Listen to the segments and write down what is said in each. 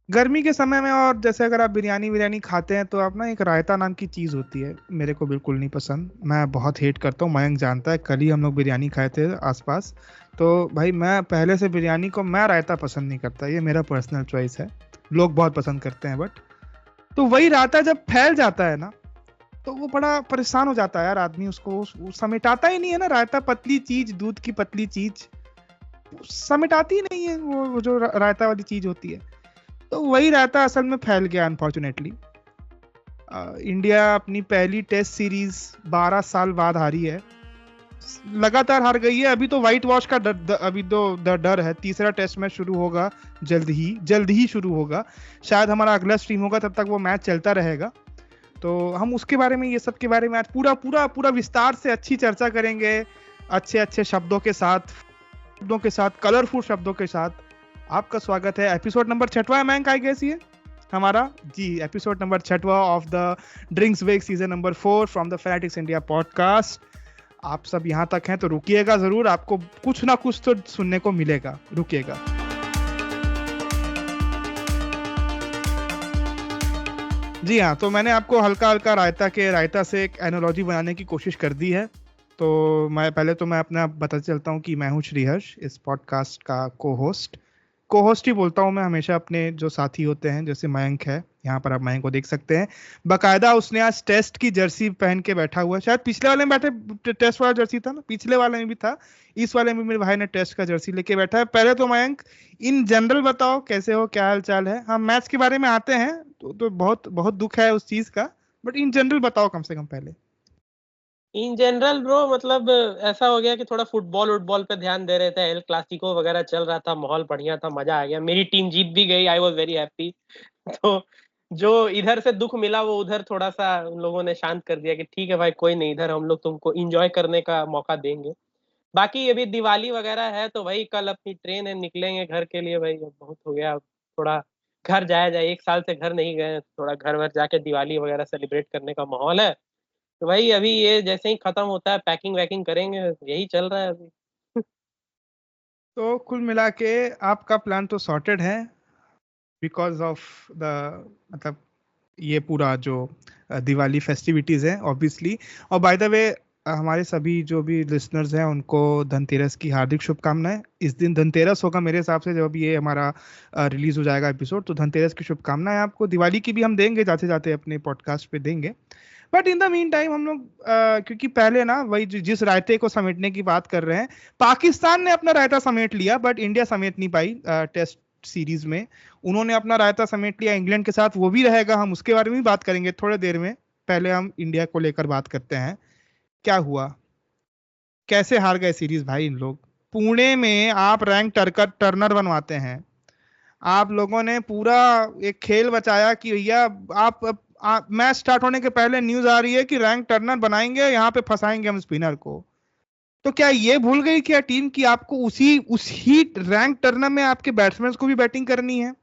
गर्मी के समय में, और जैसे अगर आप बिरयानी बिरयानी खाते हैं तो आप ना, एक रायता नाम की चीज़ होती है, मेरे को बिल्कुल नहीं पसंद, मैं बहुत हेट करता हूँ। मयंक जानता है, कल ही हम लोग बिरयानी खाए थे आसपास। तो भाई मैं पहले से बिरयानी को मैं रायता पसंद नहीं करता, ये मेरा पर्सनल चॉइस है। लोग बहुत पसंद करते हैं बट, तो वही रायता जब फैल जाता है ना, तो वो बड़ा परेशान हो जाता है यार आदमी, उसको समेटाता ही नहीं है ना। रायता पतली चीज, दूध की पतली चीज समेटाती ही नहीं है, वो जो रायता वाली चीज होती है। तो वही रायता असल में फैल गया अनफॉर्चुनेटली। इंडिया अपनी पहली टेस्ट सीरीज 12 साल बाद हारी है, लगातार हार गई है। अभी तो व्हाइट वॉश का अभी तो डर है। तीसरा टेस्ट मैच शुरू होगा जल्द ही शुरू होगा। शायद हमारा अगला स्ट्रीम होगा, तब तक वो मैच चलता रहेगा। तो हम उसके बारे में, ये सब के बारे में आज पूरा पूरा पूरा विस्तार से अच्छी चर्चा करेंगे, अच्छे अच्छे शब्दों के साथ, कलरफुल शब्दों के साथ। आपका स्वागत है। एपिसोड नंबर 6वां है मैंक, आई गेस ये हमारा जी एपिसोड नंबर 6वां ऑफ द ड्रिंक्स वेक season number 4 from the Fanatics India podcast. आप सब यहाँ तक हैं तो रुकिएगा जरूर, आपको कुछ ना कुछ तो सुनने को मिलेगा, रुकिएगा। जी हाँ, तो मैंने आपको हल्का हल्का रायता से एक एनालॉजी बनाने की कोशिश कर दी है। तो मैं अपना बता चलता हूँ कि मैं हूँ श्रीहर्ष, इस पॉडकास्ट का को होस्ट ही बोलता हूँ मैं हमेशा अपने जो साथी होते हैं, जैसे मयंक है, यहाँ पर आप मयंक को देख सकते हैं। बकायदा उसने आज टेस्ट की जर्सी पहन के बैठा हुआ है। शायद पिछले वाले में बैठे टेस्ट वाला जर्सी था ना, पिछले वाले में भी था, इस वाले में मेरे भाई ने टेस्ट का जर्सी लेके बैठा है। पहले तो मयंक, इन जनरल बताओ कैसे हो, क्या हाल चाल है। हम मैच के बारे में आते हैं, तो बहुत बहुत दुख है उस चीज का, बट इन जनरल बताओ कम से कम पहले। इन जनरल ब्रो, मतलब ऐसा हो गया कि थोड़ा फुटबॉल पे ध्यान दे रहे थे। एल क्लासिको वगैरह चल रहा था, माहौल बढ़िया था, मजा आ गया। मेरी टीम जीत भी गई, आई वॉज वेरी हैप्पी। तो जो इधर से दुख मिला वो उधर थोड़ा सा उन लोगों ने शांत कर दिया कि ठीक है भाई, कोई नहीं, इधर हम लोग तुमको इंजॉय करने का मौका देंगे। बाकी अभी दिवाली वगैरह है तो वही कल अपनी ट्रेन है, निकलेंगे घर के लिए। भाई अब बहुत हो गया, थोड़ा घर जाया जाए, 1 साल से घर नहीं गए, थोड़ा घर वर जाके दिवाली वगैरह सेलिब्रेट करने का माहौल है। तो भाई अभी ये जैसे ही खत्म होता है पैकिंग वैकिंग करेंगे, यही चल रहा है अभी। तो कुल मिला के आपका प्लान तो सॉर्टेड है, बिकॉज ऑफ द, मतलब ये पूरा जो दिवाली फेस्टिविटीज है ऑब्वियसली। और बाय द वे, हमारे सभी जो भी लिसनर्स हैं उनको धनतेरस की हार्दिक शुभकामनाएं। इस दिन धनतेरस होगा मेरे हिसाब से, जब ये हमारा रिलीज हो जाएगा एपिसोड, तो धनतेरस की शुभकामनाएं आपको। दिवाली की भी हम देंगे, जाते जाते अपने पॉडकास्ट पे देंगे। But in the mean time हम लोग, क्योंकि पहले ना वही जिस रायते को समेटने की बात कर रहे हैं, पाकिस्तान ने अपना रायता समेट लिया बट इंडिया समेट नहीं पाई टेस्ट सीरीज में। उन्होंने अपना रायता समेट लिया इंग्लैंड के साथ, वो भी रहेगा, हम उसके बारे में भी बात करेंगे थोड़ी देर में। पहले हम इंडिया को लेकर बात करते हैं, क्या हुआ, कैसे हार गए सीरीज भाई इन लोग। पुणे में आप रैंक टर्नर बनवाते हैं, आप लोगों ने पूरा एक खेल बचाया कि भैया आप मैच स्टार्ट होने के पहले न्यूज आ रही है कि रैंक टर्नर बनाएंगे, यहाँ पे फंसाएंगे हम स्पिनर को। तो क्या ये भूल गई क्या टीम कि आपको उसी रैंक टर्नर में आपके बैट्समैन को भी बैटिंग करनी है?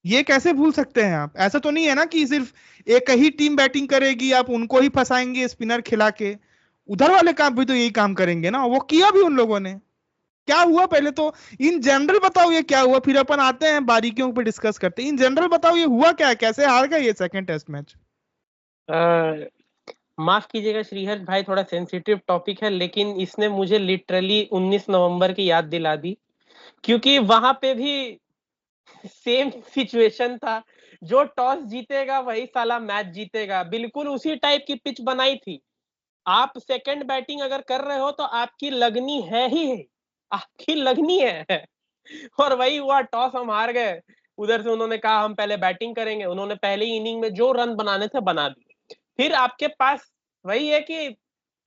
ये कैसे भूल सकते हैं आप? ऐसा तो नहीं है ना कि सिर्फ एक ही टीम बैटिंग करेगी, आप उनको ही फंसाएंगे स्पिनर खिला के। उधर वाले काम भी तो यही काम करेंगे ना, वो किया भी उन लोगों ने। क्या हुआ पहले तो इन जनरल बताओ, ये क्या हुआ, फिर अपन आते हैं बारीकियों पे डिस्कस करते हैं। इन जनरल बताओ ये हुआ क्या, कैसे हार गए ये सेकंड टेस्ट मैच? माफ कीजिएगा श्रीहर्ष भाई, थोड़ा सेंसिटिव टॉपिक है, लेकिन इसने मुझे लिटरली 19 नवंबर की याद दिला दी। क्योंकि वहां पे भी सेम सिचुएशन था, जो टॉस जीतेगा वही साला मैच जीतेगा। बिल्कुल उसी टाइप की पिच बनाई थी। आप सेकंड बैटिंग अगर कर रहे हो तो आपकी लगनी है ही है, आपकी लगनी है। और वही हुआ, टॉस हम हार गए। उधर से उन्होंने कहा हम पहले बैटिंग करेंगे, उन्होंने पहले ही इनिंग में जो रन बनाने थे बना दिए। फिर आपके पास वही है कि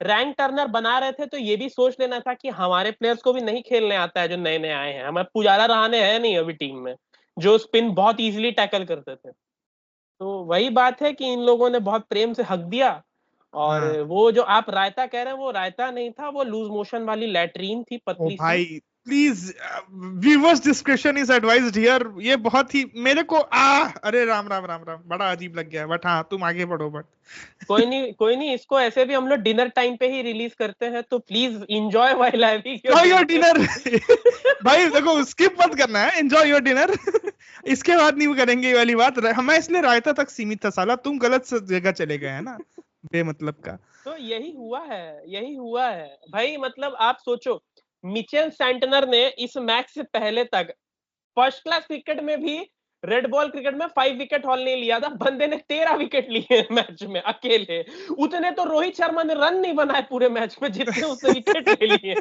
रैंक टर्नर बना रहे थे तो ये भी सोच लेना था कि हमारे प्लेयर्स को भी नहीं खेलने आता है, जो नए नए आए हैं। हमें पुजारा रहाणे है नहीं अभी टीम में, जो स्पिन बहुत इजीली टैकल करते थे। तो वही बात है कि इन लोगों ने बहुत प्रेम से हक दिया। और हाँ। वो जो आप रायता कह रहे हैं वो रायता नहीं था, वो लूज मोशन वाली लैट्रीन थी, ओ पतली सी। भाई, please viewers description is advised here. ये बहुत ही मेरे को अरे राम राम राम राम, बड़ा अजीब लग गया, बट हाँ तुम आगे बढ़ो। बट कोई नहीं, इसको ऐसे भी हम लोग डिनर टाइम पे ही रिलीज करते हैं, तो please enjoy while having your dinner. भाई देखो स्किप मत करना है, एंजॉय योर डिनर। इसके बाद नहीं करेंगे ये वाली बात। हमें इसलिए रायता तक सीमित था, साला तुम गलत जगह चले गए हैं ना बेमतलब का। तो यही हुआ है भाई। मतलब आप सोचो, मिचेल सैंटनर ने इस मैच से पहले तक फर्स्ट क्लास क्रिकेट में भी, रेड बॉल क्रिकेट में 5 विकेट हॉल नहीं लिया था। बंदे ने 13 विकेट लिए मैच में अकेले। उतने तो रोहित शर्मा ने रन नहीं बनाए पूरे मैच में जितने उसने विकेट ले लिए।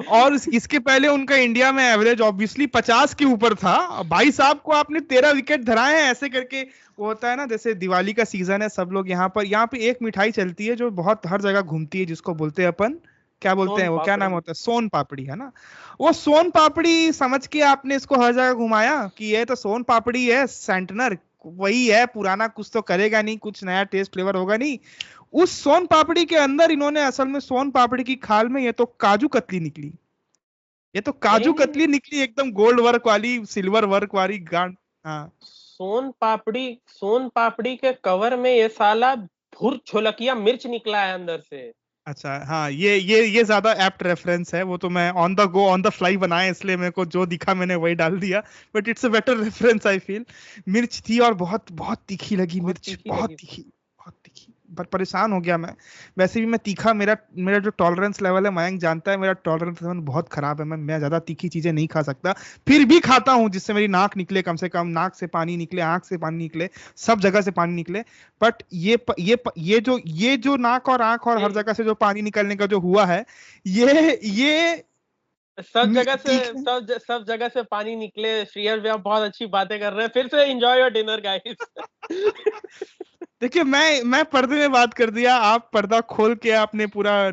और इसके पहले उनका इंडिया में एवरेज ऑब्वियसली 50 के ऊपर था। भाई साहब को आपने 13 विकेट धराए हैं ऐसे करके। वो होता है ना, जैसे दिवाली का सीजन है, सब लोग यहाँ पे एक मिठाई चलती है जो बहुत हर जगह घूमती है, जिसको बोलते हैं अपन, क्या बोलते हैं वो, क्या नाम होता है, सोन पापड़ी, है ना। वो सोन पापड़ी समझ के आपने इसको हर जगह घुमाया कि ये तो सोन पापड़ी है, सेंटनर वही है पुराना, कुछ तो करेगा नहीं, कुछ नया टेस्ट फ्लेवर होगा नहीं। उस सोन पापड़ी के अंदर इन्होंने असल में सोन पापड़ी की खाल में ये तो काजू कतली निकली। ये तो काजू कतली निकली, एकदम गोल्ड वर्क वाली, सिल्वर वर्क वाली गांड। हाँ, सोन पापड़ी के कवर में ये साला भुर छोलकिया मिर्च निकला है अंदर से। अच्छा हाँ, ये ज्यादा एप्ट रेफरेंस है। वो तो मैं on the go on the fly बनाया, इसलिए मेरे को जो दिखा मैंने वही डाल दिया। But it's a better reference I feel. मिर्च थी और बहुत बहुत तीखी लगी मिर्च, बहुत तीखी, बहुत तीखी। पर परेशान हो गया मैं। वैसे भी मैं तीखा, मेरा मेरा जो टॉलरेंस लेवल है, मयंक जानता है, मेरा टॉलरेंस लेवल बहुत खराब है। मैं ज्यादा तीखी चीजें नहीं खा सकता, फिर भी खाता हूँ जिससे मेरी नाक निकले, कम से कम नाक से पानी निकले, आंख से पानी निकले, सब जगह से पानी निकले। बट ये जो नाक और आंख और हर जगह से जो पानी निकलने का जो हुआ है, ये सब जगह से पानी निकले। श्रीहर भैया बहुत अच्छी बातें कर रहे हैं। फिर से एंजॉय योर डिनर गाइस। देखिए मैं पर्दे में बात कर दिया, आप पर्दा खोल के आपने पूरा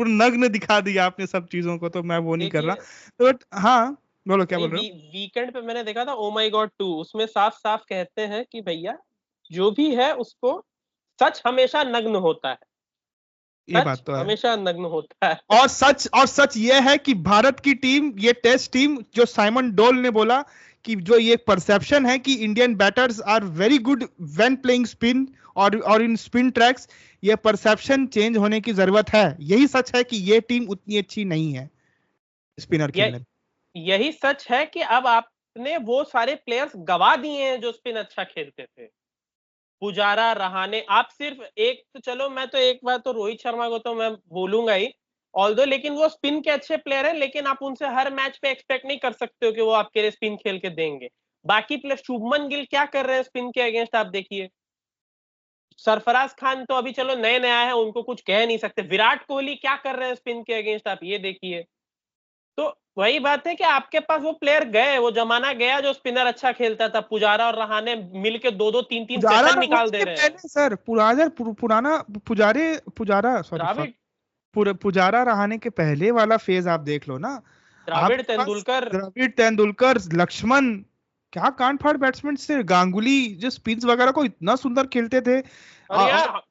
नग्न दिखा दिया आपने सब चीजों को, तो मैं वो नहीं कर रहा। तो हाँ बोलो, क्या बोल रहे हो। वीकेंड पे मैंने देखा था ओ माई गॉड 2, उसमें साफ साफ कहते हैं कि भैया जो भी है उसको, सच हमेशा नग्न होता है। ये बात तो है, हमेशा नग्न होता है। और सच ये है कि भारत की टीम, ये टेस्ट टीम, जो साइमन डोल ने बोला कि जो ये परसेप्शन है कि Indian batters are very good when playing spin और इन स्पिन ट्रैक्स, ये परसेप्शन चेंज होने की जरूरत है। यही सच है कि ये टीम उतनी अच्छी नहीं है स्पिनर खेलने। यही सच है कि अब आपने वो सारे प्लेयर्स गवा दिए हैं जो स्पिन अच्छा खेलते थे। पुजारा, रहाणे, आप सिर्फ एक तो चलो, मैं तो एक बार तो रोहित शर्मा को तो मैं बोलूंगा ही ऑल्दो, लेकिन वो स्पिन के अच्छे प्लेयर हैं, लेकिन आप उनसे हर मैच पे एक्सपेक्ट नहीं कर सकते हो कि वो आपके लिए स्पिन खेल के देंगे। बाकी प्लेयर, शुभमन गिल क्या कर रहे हैं स्पिन के अगेंस्ट, आप देखिए। सरफराज खान तो अभी चलो नए नया है, उनको कुछ कह नहीं सकते। विराट कोहली क्या कर रहे हैं स्पिन के अगेंस्ट, आप ये देखिए। तो वही बात है कि आपके पास वो प्लेयर गए, वो जमाना गया जो स्पिनर अच्छा खेलता था। पुजारा और रहाणे मिलके 2-2 3-3 सेशन निकाल दे रहे हैं। सर पुजारा सॉरी पुजारा रहाणे के पहले वाला फेज आप देख लो ना। द्रविड़ तेंदुलकर, लक्ष्मण, क्या कांड फाड़ बैट्समैन से, गांगुली जो स्पिन्स वगैरह को इतना सुंदर खेलते थे। और यार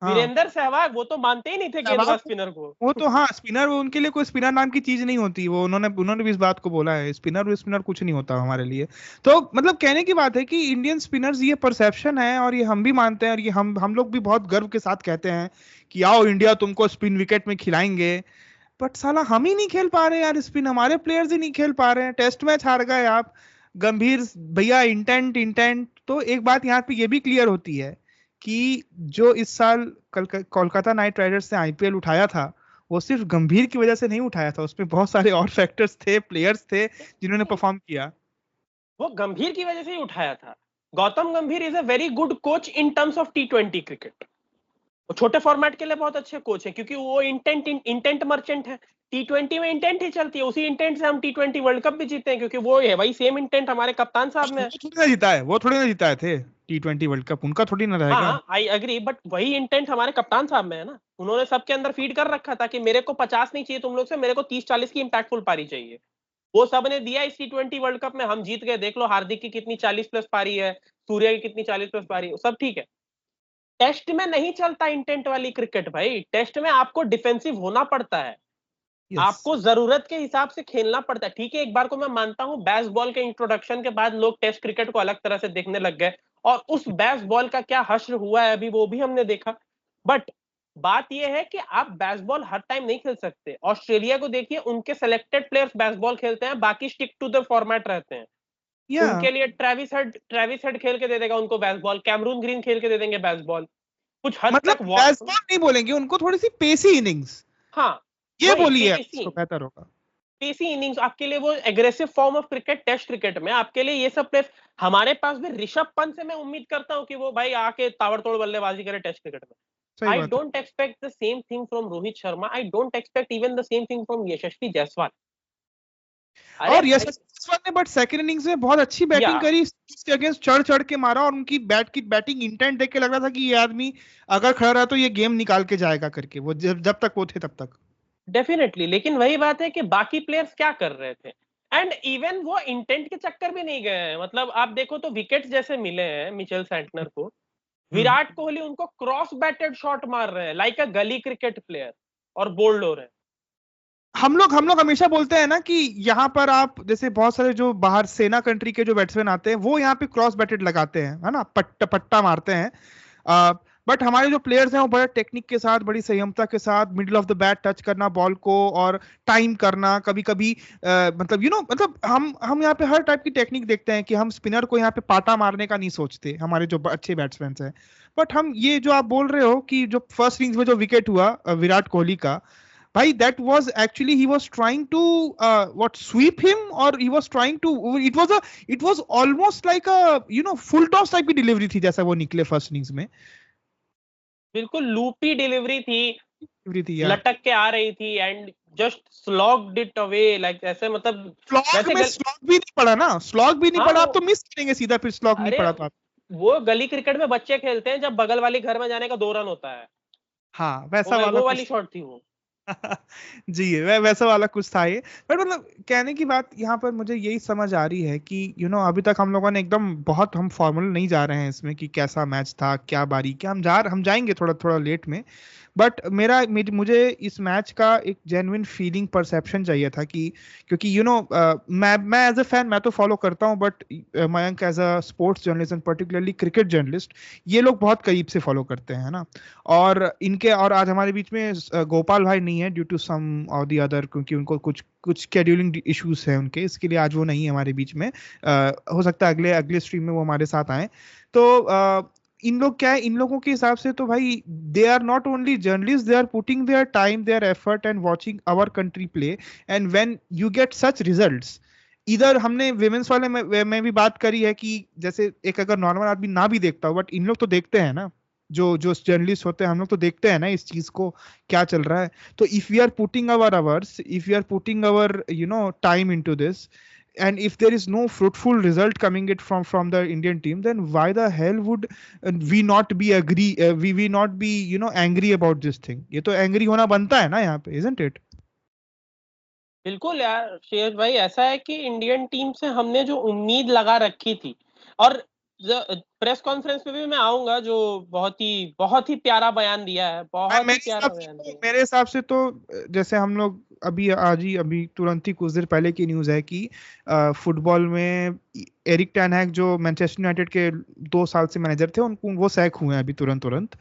वीरेंद्र सहवाग, वो तो मानते ही नहीं थे गेंदबाज स्पिनर को। वो तो हाँ, स्पिनर उनके लिए कोई स्पिनर नाम की चीज नहीं होती। वो उन्होंने भी इस बात को बोला है, स्पिनर कुछ नहीं होता हमारे लिए। तो मतलब कहने की बात है कि इंडियन स्पिनर्स, ये परसेप्शन है और ये हम भी मानते हैं, और ये हम लोग भी बहुत गर्व के साथ कहते हैं कि आओ इंडिया तुमको स्पिन विकेट में खिलाएंगे। बट साला हम ही नहीं खेल पा रहे यार स्पिन, हमारे प्लेयर्स ही नहीं खेल पा रहे हैं। टेस्ट मैच हार गए आप, गंभीर भैया, इंटेंट। तो एक बात यहाँ पे ये भी क्लियर होती है कि जो इस साल कोलकाता नाइट राइडर्स ने आईपीएल उठाया था, वो सिर्फ गंभीर की वजह से नहीं उठाया था, उसमें बहुत सारे और फैक्टर्स थे, प्लेयर्स थे जिन्होंने परफॉर्म किया। वो गंभीर की वजह से ही उठाया था। गौतम गंभीर is a very good coach in terms of T20 cricket. वो छोटे फॉर्मेट के लिए बहुत अच्छे कोच है, क्योंकि वो इंटेंट मर्चेंट है। T20 में इंटेंट ही चलती है, उसी इंटेंट से हम T20 वर्ल्ड कप भी जीते हैं, क्योंकि वो है भाई, सेम इंटेंट हमारे कप्तान साहब में है। वो थोड़ी ना जीता थे T20 वर्ल्ड कप, उनका थोड़ी ना रहेगा। हाँ, आई एग्री, बट वही इंटेंट हमारे कप्तान साहब में है ना। उन्होंने सबके अंदर फीड कर रखा था कि मेरे को 50 नहीं चाहिए तुम लोग से, मेरे को 30-40 की इंपैक्टफुल पारी चाहिए। वो सब ने दिया इस T20 वर्ल्ड कप में, हम जीत गए। देख लो हार्दिक की कितनी 40+ पारी है, सूर्य की कितनी 40+ पारी है, सब ठीक है। टेस्ट में नहीं चलता इंटेंट वाली क्रिकेट भाई। टेस्ट में आपको डिफेंसिव होना पड़ता है। आपको जरूरत के हिसाब से खेलना पड़ता है। ठीक है, एक बार को मैं मानता हूं बेसबॉल के इंट्रोडक्शन के बाद लोग टेस्ट क्रिकेट को अलग तरह से देखने लग गए, और उस बेसबॉल का क्या हश्र हुआ है अभी वो भी हमने देखा। बट बात यह है कि आप बेसबॉल हर टाइम नहीं खेल सकते। ऑस्ट्रेलिया को देखिए, उनके सेलेक्टेड प्लेयर्स बेसबॉल खेलते हैं, बाकी स्टिक टू द फॉर्मेट रहते हैं। उनके लिए ट्रेविस हेड खेल के दे देगा उनको बेसबॉल, कैमरून ग्रीन खेल के दे देंगे बेसबॉल, कुछ हद मतलब तक बेसबॉल नहीं बोलेंगे उनको, थोड़ी सी पेसी इनिंग्स, हाँ ये वही बोलिए पेसी तो बेहतर होगा। पेसी इनिंग्स आपके लिए, वो aggressive form of cricket test cricket में आपके लिए ये सब प्लेस। हमारे पास भी ऋषभ पंत से मैं उम्मीद करता हूं कि वो भाई आके ताबड़तोड़ बल्लेबाजी करे टेस्ट क्रिकेट में। सही आई बात है। Don't expect the same thing from Rohit Sharma, I don't expect even the same thing from Yashasvi Jaiswal. अरे और यशस्वी जायसवाल ने बट सेकंड इनिंग्स में बहुत अच्छी बैटिंग करी, इसके अगेंस्ट चढ़ चढ़ के मारा, और उनकी बैटिंग इंटेंट देख के लग रहा था कि ये आदमी अगर खड़ा रहा तो ये गेम निकाल के जाएगा करके, वो जब तक वो थे तब तक। डेफिनेटली, लेकिन वही बात है कि बाकी प्लेयर्स क्या कर रहे थे, एंड इवन वो इंटेंट के चक्कर भी नहीं गए हैं। मतलब आप देखो तो विकेट्स जैसे मिले हैं मिचेल सैंटनर को, विराट कोहली उनको क्रॉस बैटेड शॉट मार रहे हैं लाइक अ गली क्रिकेट प्लेयर, और बोल्ड हो रहे हैं। हम लोग हमेशा बोलते हैं ना कि यहाँ पर आप जैसे बहुत सारे जो बाहर सेना कंट्री के जो बैट्समैन आते हैं वो यहाँ पे क्रॉस बैटेड लगाते हैं, है ना, पट्टा मारते हैं। बट हमारे जो प्लेयर्स हैं वो बड़े टेक्निक के साथ, बड़ी संयमता के साथ middle of the bat touch करना बॉल को, और टाइम करना कभी कभी, मतलब मतलब हम यहाँ पे हर टाइप की टेक्निक देखते हैं कि हम स्पिनर को यहाँ पे पाटा मारने का नहीं सोचते, हमारे जो अच्छे बैट्समैन हैं। बट हम ये जो आप बोल रहे हो कि जो फर्स्ट इनिंग्स में जो विकेट हुआ विराट कोहली का, भाई that was actually he was trying to sweep him, or he was trying to, it was almost like a full toss type की डिलीवरी थी जैसा वो निकले फर्स्ट इनिंग्स में। बिल्कुल लूपी डिलीवरी थी, यार लटक के आ रही थी, and just slogged it away like ऐसे, मतलब स्लॉग में स्लॉग भी नहीं पड़ा ना, स्लॉग भी नहीं पड़ा, आप तो मिस करेंगे सीधा, फिर स्लॉग नहीं पड़ा तो वो गली क्रिकेट में बच्चे खेलते हैं जब बगल वाले घर में जाने का 2 रन होता है। हाँ वैसा वाला वो वाली शॉट थी वो। जी वैसा वाला कुछ था ये। बट मतलब कहने की बात यहाँ पर मुझे यही समझ आ रही है कि अभी तक हम लोगों ने एकदम बहुत, हम फॉर्मल नहीं जा रहे हैं इसमें कि कैसा मैच था, क्या बारी, क्या हम जाएंगे थोड़ा थोड़ा लेट में। बट मुझे इस मैच का एक जेन्युइन फीलिंग परसेप्शन चाहिए था कि, क्योंकि मैं एज अ फैन मैं तो फॉलो करता हूँ, but Mayank as a sports journalist, particularly cricket journalist, ये लोग बहुत करीब से फॉलो करते हैं ना। और आज हमारे बीच में गोपाल भाई नहीं है ड्यू टू सम और दी अदर, क्योंकि उनको कुछ शेड्यूलिंग इश्यूज है उनके, इसके लिए आज वो नहीं है हमारे बीच में। हो सकता है अगले स्ट्रीम में वो हमारे साथ आए। तो इन लोग क्या है, इन लोगों के हिसाब से तो भाई they are not only journalist, they are putting their time, their effort and watching our country play, and when you get such results, इधर हमने विमेंस वाले में भी बात करी है कि जैसे एक अगर नॉर्मल आदमी ना भी देखता हो, बट इन लोग तो देखते हैं ना, जो जर्नलिस्ट होते हैं, हम लोग तो देखते हैं ना इस चीज को क्या चल रहा है। तो if we are putting our hours, if we are putting our time into this, and if there is no fruitful result coming it from the Indian team, then why the hell would we not be we not be angry about this thing? ये तो angry होना बनता है ना यहाँ पे, isn't it? बिल्कुल यार शेर भाई, ऐसा है कि इंडियन टीम से हमने जो उम्मीद लगा रखी थी, और प्रेस कॉन्फ्रेंस पे भी मैं आऊंगा, जो बहुत ही प्यारा बयान दिया है, बहुत ही प्यारा बयान दिया है। मेरे हिसाब से तो जैसे हम लोग अभी तुरंत ही कुछ देर पहले की न्यूज है कि फुटबॉल में एरिक टेन हैग जो मैनचेस्टर यूनाइटेड के 2 साल से मैनेजर थे, उनको वो सैक हुए हैं अभी तुरंत।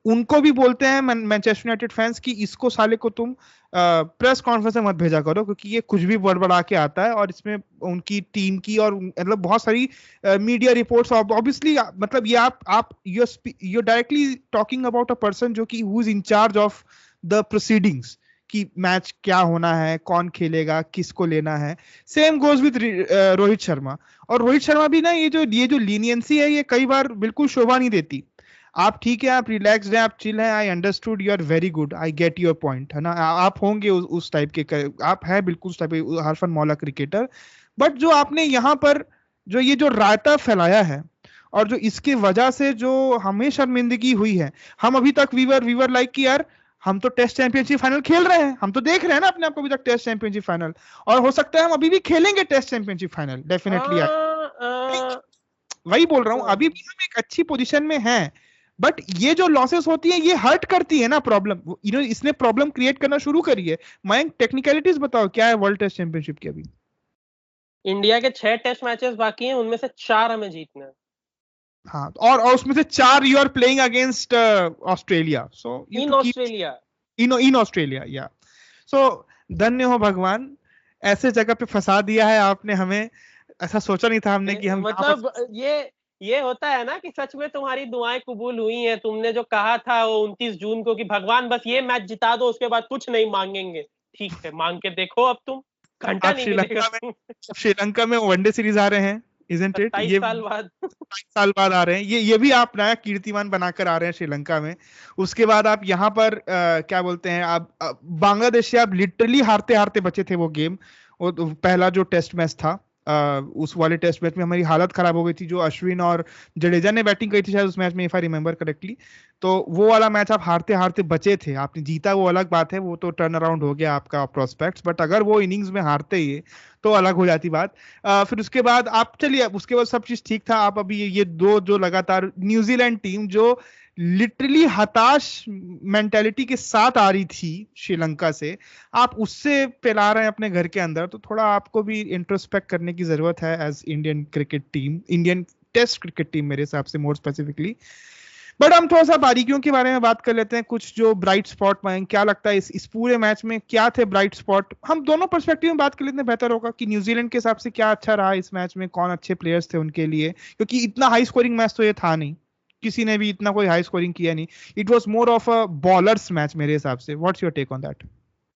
उनको भी बोलते हैं मैनचेस्टर यूनाइटेड फैंस कि इसको साले को तुम प्रेस कॉन्फ्रेंस में मत भेजा करो, क्योंकि ये कुछ भी बड़बड़ा के आता है, और इसमें उनकी टीम की और मतलब बहुत सारी मीडिया रिपोर्ट्स, ऑब्वियसली मतलब ये आप you directly talking about a person जो कि who is in charge of the proceedings, कि मैच क्या होना है, कौन खेलेगा, किसको लेना है। Same goes with Rohit Sharma. और रोहित शर्मा भी ना, ये जो लीनियंसी है, ये कई बार बिल्कुल शोभा नहीं देती। आप ठीक है, आप रिलैक्स्ड हैं, आप चिल हैं, I understood, you are very good, I get your point, है ना, आप होंगे उस टाइप के, आप हैं बिल्कुल उस टाइप के हरफन मौला क्रिकेटर। बट जो आपने यहाँ पर जो रायता फैलाया है, और जो इसके वजह से जो हमें शर्मिंदगी हुई है, हम अभी तक वीवर लाइक कि यार हम तो टेस्ट चैंपियनशिप फाइनल खेल रहे हैं, हम तो देख रहे हैं ना अपने आप को अभी तक टेस्ट चैंपियनशिप फाइनल, और हो सकता है हम अभी भी खेलेंगे टेस्ट चैंपियनशिप फाइनल, डेफिनेटली। वही बोल रहा हूँ, अभी भी हम एक अच्छी पोजीशन में हैं, बट ये जो लॉसेस होती है ये हर्ट करती है ना, प्रॉब्लम इसने प्रॉब्लम क्रिएट करना शुरू करी है। मयंक टेक्निकलिटीज बताओ क्या है वर्ल्ड टेस्ट चैंपियनशिप की अभी? इंडिया के 6 टेस्ट मैचेस बाकी हैं, उनमें से 4 हमें जीतने हैं। हाँ, और उसमें से 4 you are playing against Australia, so you in to keep Australia. In Australia, या सो धन्य हो भगवान, ऐसे जगह पे फंसा दिया है आपने हमें। ऐसा सोचा नहीं था हमने कि हम यहाँ पर। मतलब ये होता है ना कि सच में तुम्हारी दुआएं कबूल हुई हैं। तुमने जो कहा था वो 29 जून को कि भगवान बस ये मैच जिता दो, उसके बाद कुछ नहीं मांगेंगे। ठीक है, मांग के देखो अब तुम, घंटा आप नहीं मिलेगा। श्रीलंका में वनडे सीरीज आ रहे हैं, इजंट इट? 27 ये साल बाद। 22 साल बाद आ रहे हैं, ये भी आप नया कीर्तिमान बनाकर आ रहे हैं श्रीलंका में। उसके बाद आप यहाँ पर क्या बोलते हैं, आप बांग्लादेश से आप लिटरली हारते हारते बचे थे वो गेम। वो पहला जो टेस्ट मैच था, उस वाले टेस्ट मैच में हमारी हालत खराब हो गई थी, जो अश्विन और जडेजा ने बैटिंग करी थी शायद उस मैच में, इफ आई रिमेम्बर करेक्टली। तो वो वाला मैच आप हारते हारते बचे थे, आपने जीता वो अलग बात है, वो तो टर्न अराउंड हो गया आपका प्रोस्पेक्ट्स, बट अगर वो इनिंग्स में हारते ही तो अलग हो जाती बात। फिर उसके बाद आप चलिए, उसके बाद सब चीज ठीक था। आप अभी ये दो जो लगातार न्यूजीलैंड टीम जो लिटरली हताश मेंटेलिटी के साथ आ रही थी श्रीलंका से, आप उससे पिला रहे हैं अपने घर के अंदर, तो थोड़ा आपको भी इंट्रोस्पेक्ट करने की जरूरत है as Indian cricket team, Indian test cricket team मेरे हिसाब से मोर स्पेसिफिकली। बट हम थोड़ा सा बारीकियों के बारे में बात कर लेते हैं, कुछ जो ब्राइट स्पॉट में क्या लगता है इस पूरे मैच में क्या थे ब्राइट स्पॉट। हम दोनों पर्सपेक्टिव में बात कर लेते हैं, बेहतर होगा कि न्यूजीलैंड के हिसाब से क्या अच्छा रहा इस मैच में, कौन अच्छे प्लेयर्स थे उनके लिए, क्योंकि इतना हाई स्कोरिंग मैच तो ये था नहीं, किसी ने भी इतना कोई हाई स्कोरिंग किया नहीं। It was more of a bowlers match मेरे हिसाब से। What's your take on that?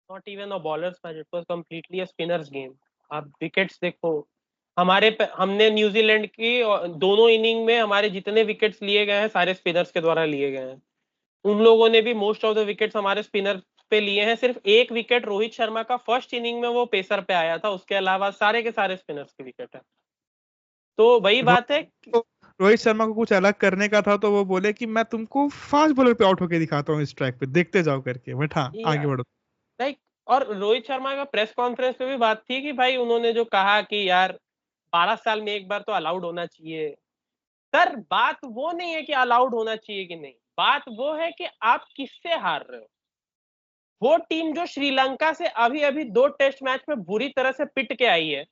Not even a bowlers match, it was completely a spinners game. आप विकेट्स देखो, हमने न्यूजीलैंड की दोनों इनिंग में हमारे जितने विकेट्स लिए गए हैं सारे स्पिनर्स के द्वारा लिए गए हैं। उन लोगों ने भी मोस्ट ऑफ द विकेट्स हमारे स्पिनर पे लिए हैं। सिर्फ एक विकेट रोहित शर्मा का फर्स्ट इनिंग में वो पेसर पे आया था, उसके अलावा सारे के सारे स्पिनर्स के विकेट है। तो वही बात है। रोहित शर्मा को कुछ अलग करने का था तो वो बोले कि मैं तुमको फास्ट बॉलर पे आउट होके दिखाता हूँ इस ट्रैक पे, देखते जाओ करके, बट हाँ आगे बढ़ो। लाइक, और रोहित शर्मा का प्रेस कॉन्फ्रेंस पे भी बात थी कि भाई उन्होंने जो कहा कि यार 12 साल में एक बार तो अलाउड होना चाहिए। सर, बात वो नहीं है कि अलाउड होना चाहिए कि नहीं, बात वो है कि आप किससे हार रहे हो। वो टीम जो श्रीलंका से अभी अभी 2 टेस्ट मैच में बुरी तरह से पिट के आई है,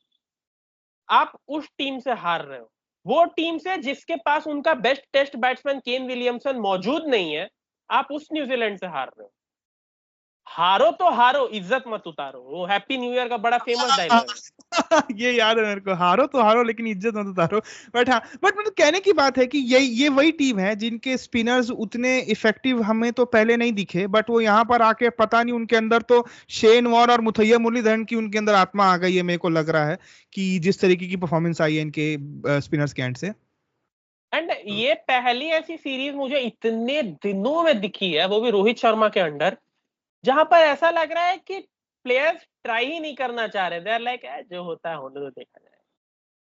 आप उस टीम से हार रहे हो। वो टीम से जिसके पास उनका best test batsman Kane Williamson मौजूद नहीं है, आप उस न्यूजीलैंड से हार रहे हो। हारो तो हारो, इज्जत मत उतारो। वो हैप्पी न्यू ईयर का बड़ा फेमस डायलॉग है। ये याद है मेरे को, हारो तो हारो लेकिन इज्जत मत उतारो। बट हाँ, बट मतलब कहने की बात है कि ये वही टीम है जिनके स्पिनर्स उतने इफेक्टिव हमें तो पहले नहीं दिखे, बट वो यहाँ पर आके पता नहीं उनके अंदर तो शेन वॉर्न और मुथैया मुरलीधरन की उनके अंदर आत्मा आ गई है, मेरे को लग रहा है कि जिस तरीके की परफॉर्मेंस आई है इनके स्पिनर्स के एंड से। एंड ये पहली ऐसी सीरीज मुझे इतने दिनों में दिखी है, वो भी रोहित शर्मा के अंडर, जहां पर ऐसा लग रहा है कि प्लेयर्स ट्राई ही नहीं करना चाह रहे। दे आर लाइक, जो होता है होने दो, देखा जाए।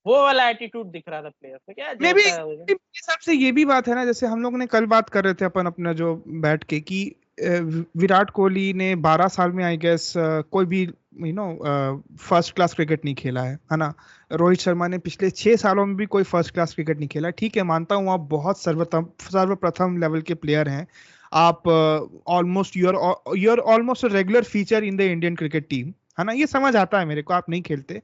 वो वाला एटीट्यूड दिख रहा था प्लेयर्स में, क्या जो मे भी होता है मेरे हिसाब से ये भी बात है ना, जैसे हम लोग ने कल बात कर रहे थे अपन अपना जो बैठ के कि विराट कोहली ने 12 साल में आई गेस कोई भी फर्स्ट क्लास क्रिकेट नहीं खेला है ना। रोहित शर्मा ने पिछले 6 सालों में भी कोई फर्स्ट क्लास क्रिकेट नहीं खेला। ठीक है, मानता हूँ आप बहुत सर्वप्रथम लेवल के प्लेयर हैं, आप almost you're almost regular feature in the Indian cricket team, है ना, ये समझ आता है मेरे को, आप नहीं खेलते।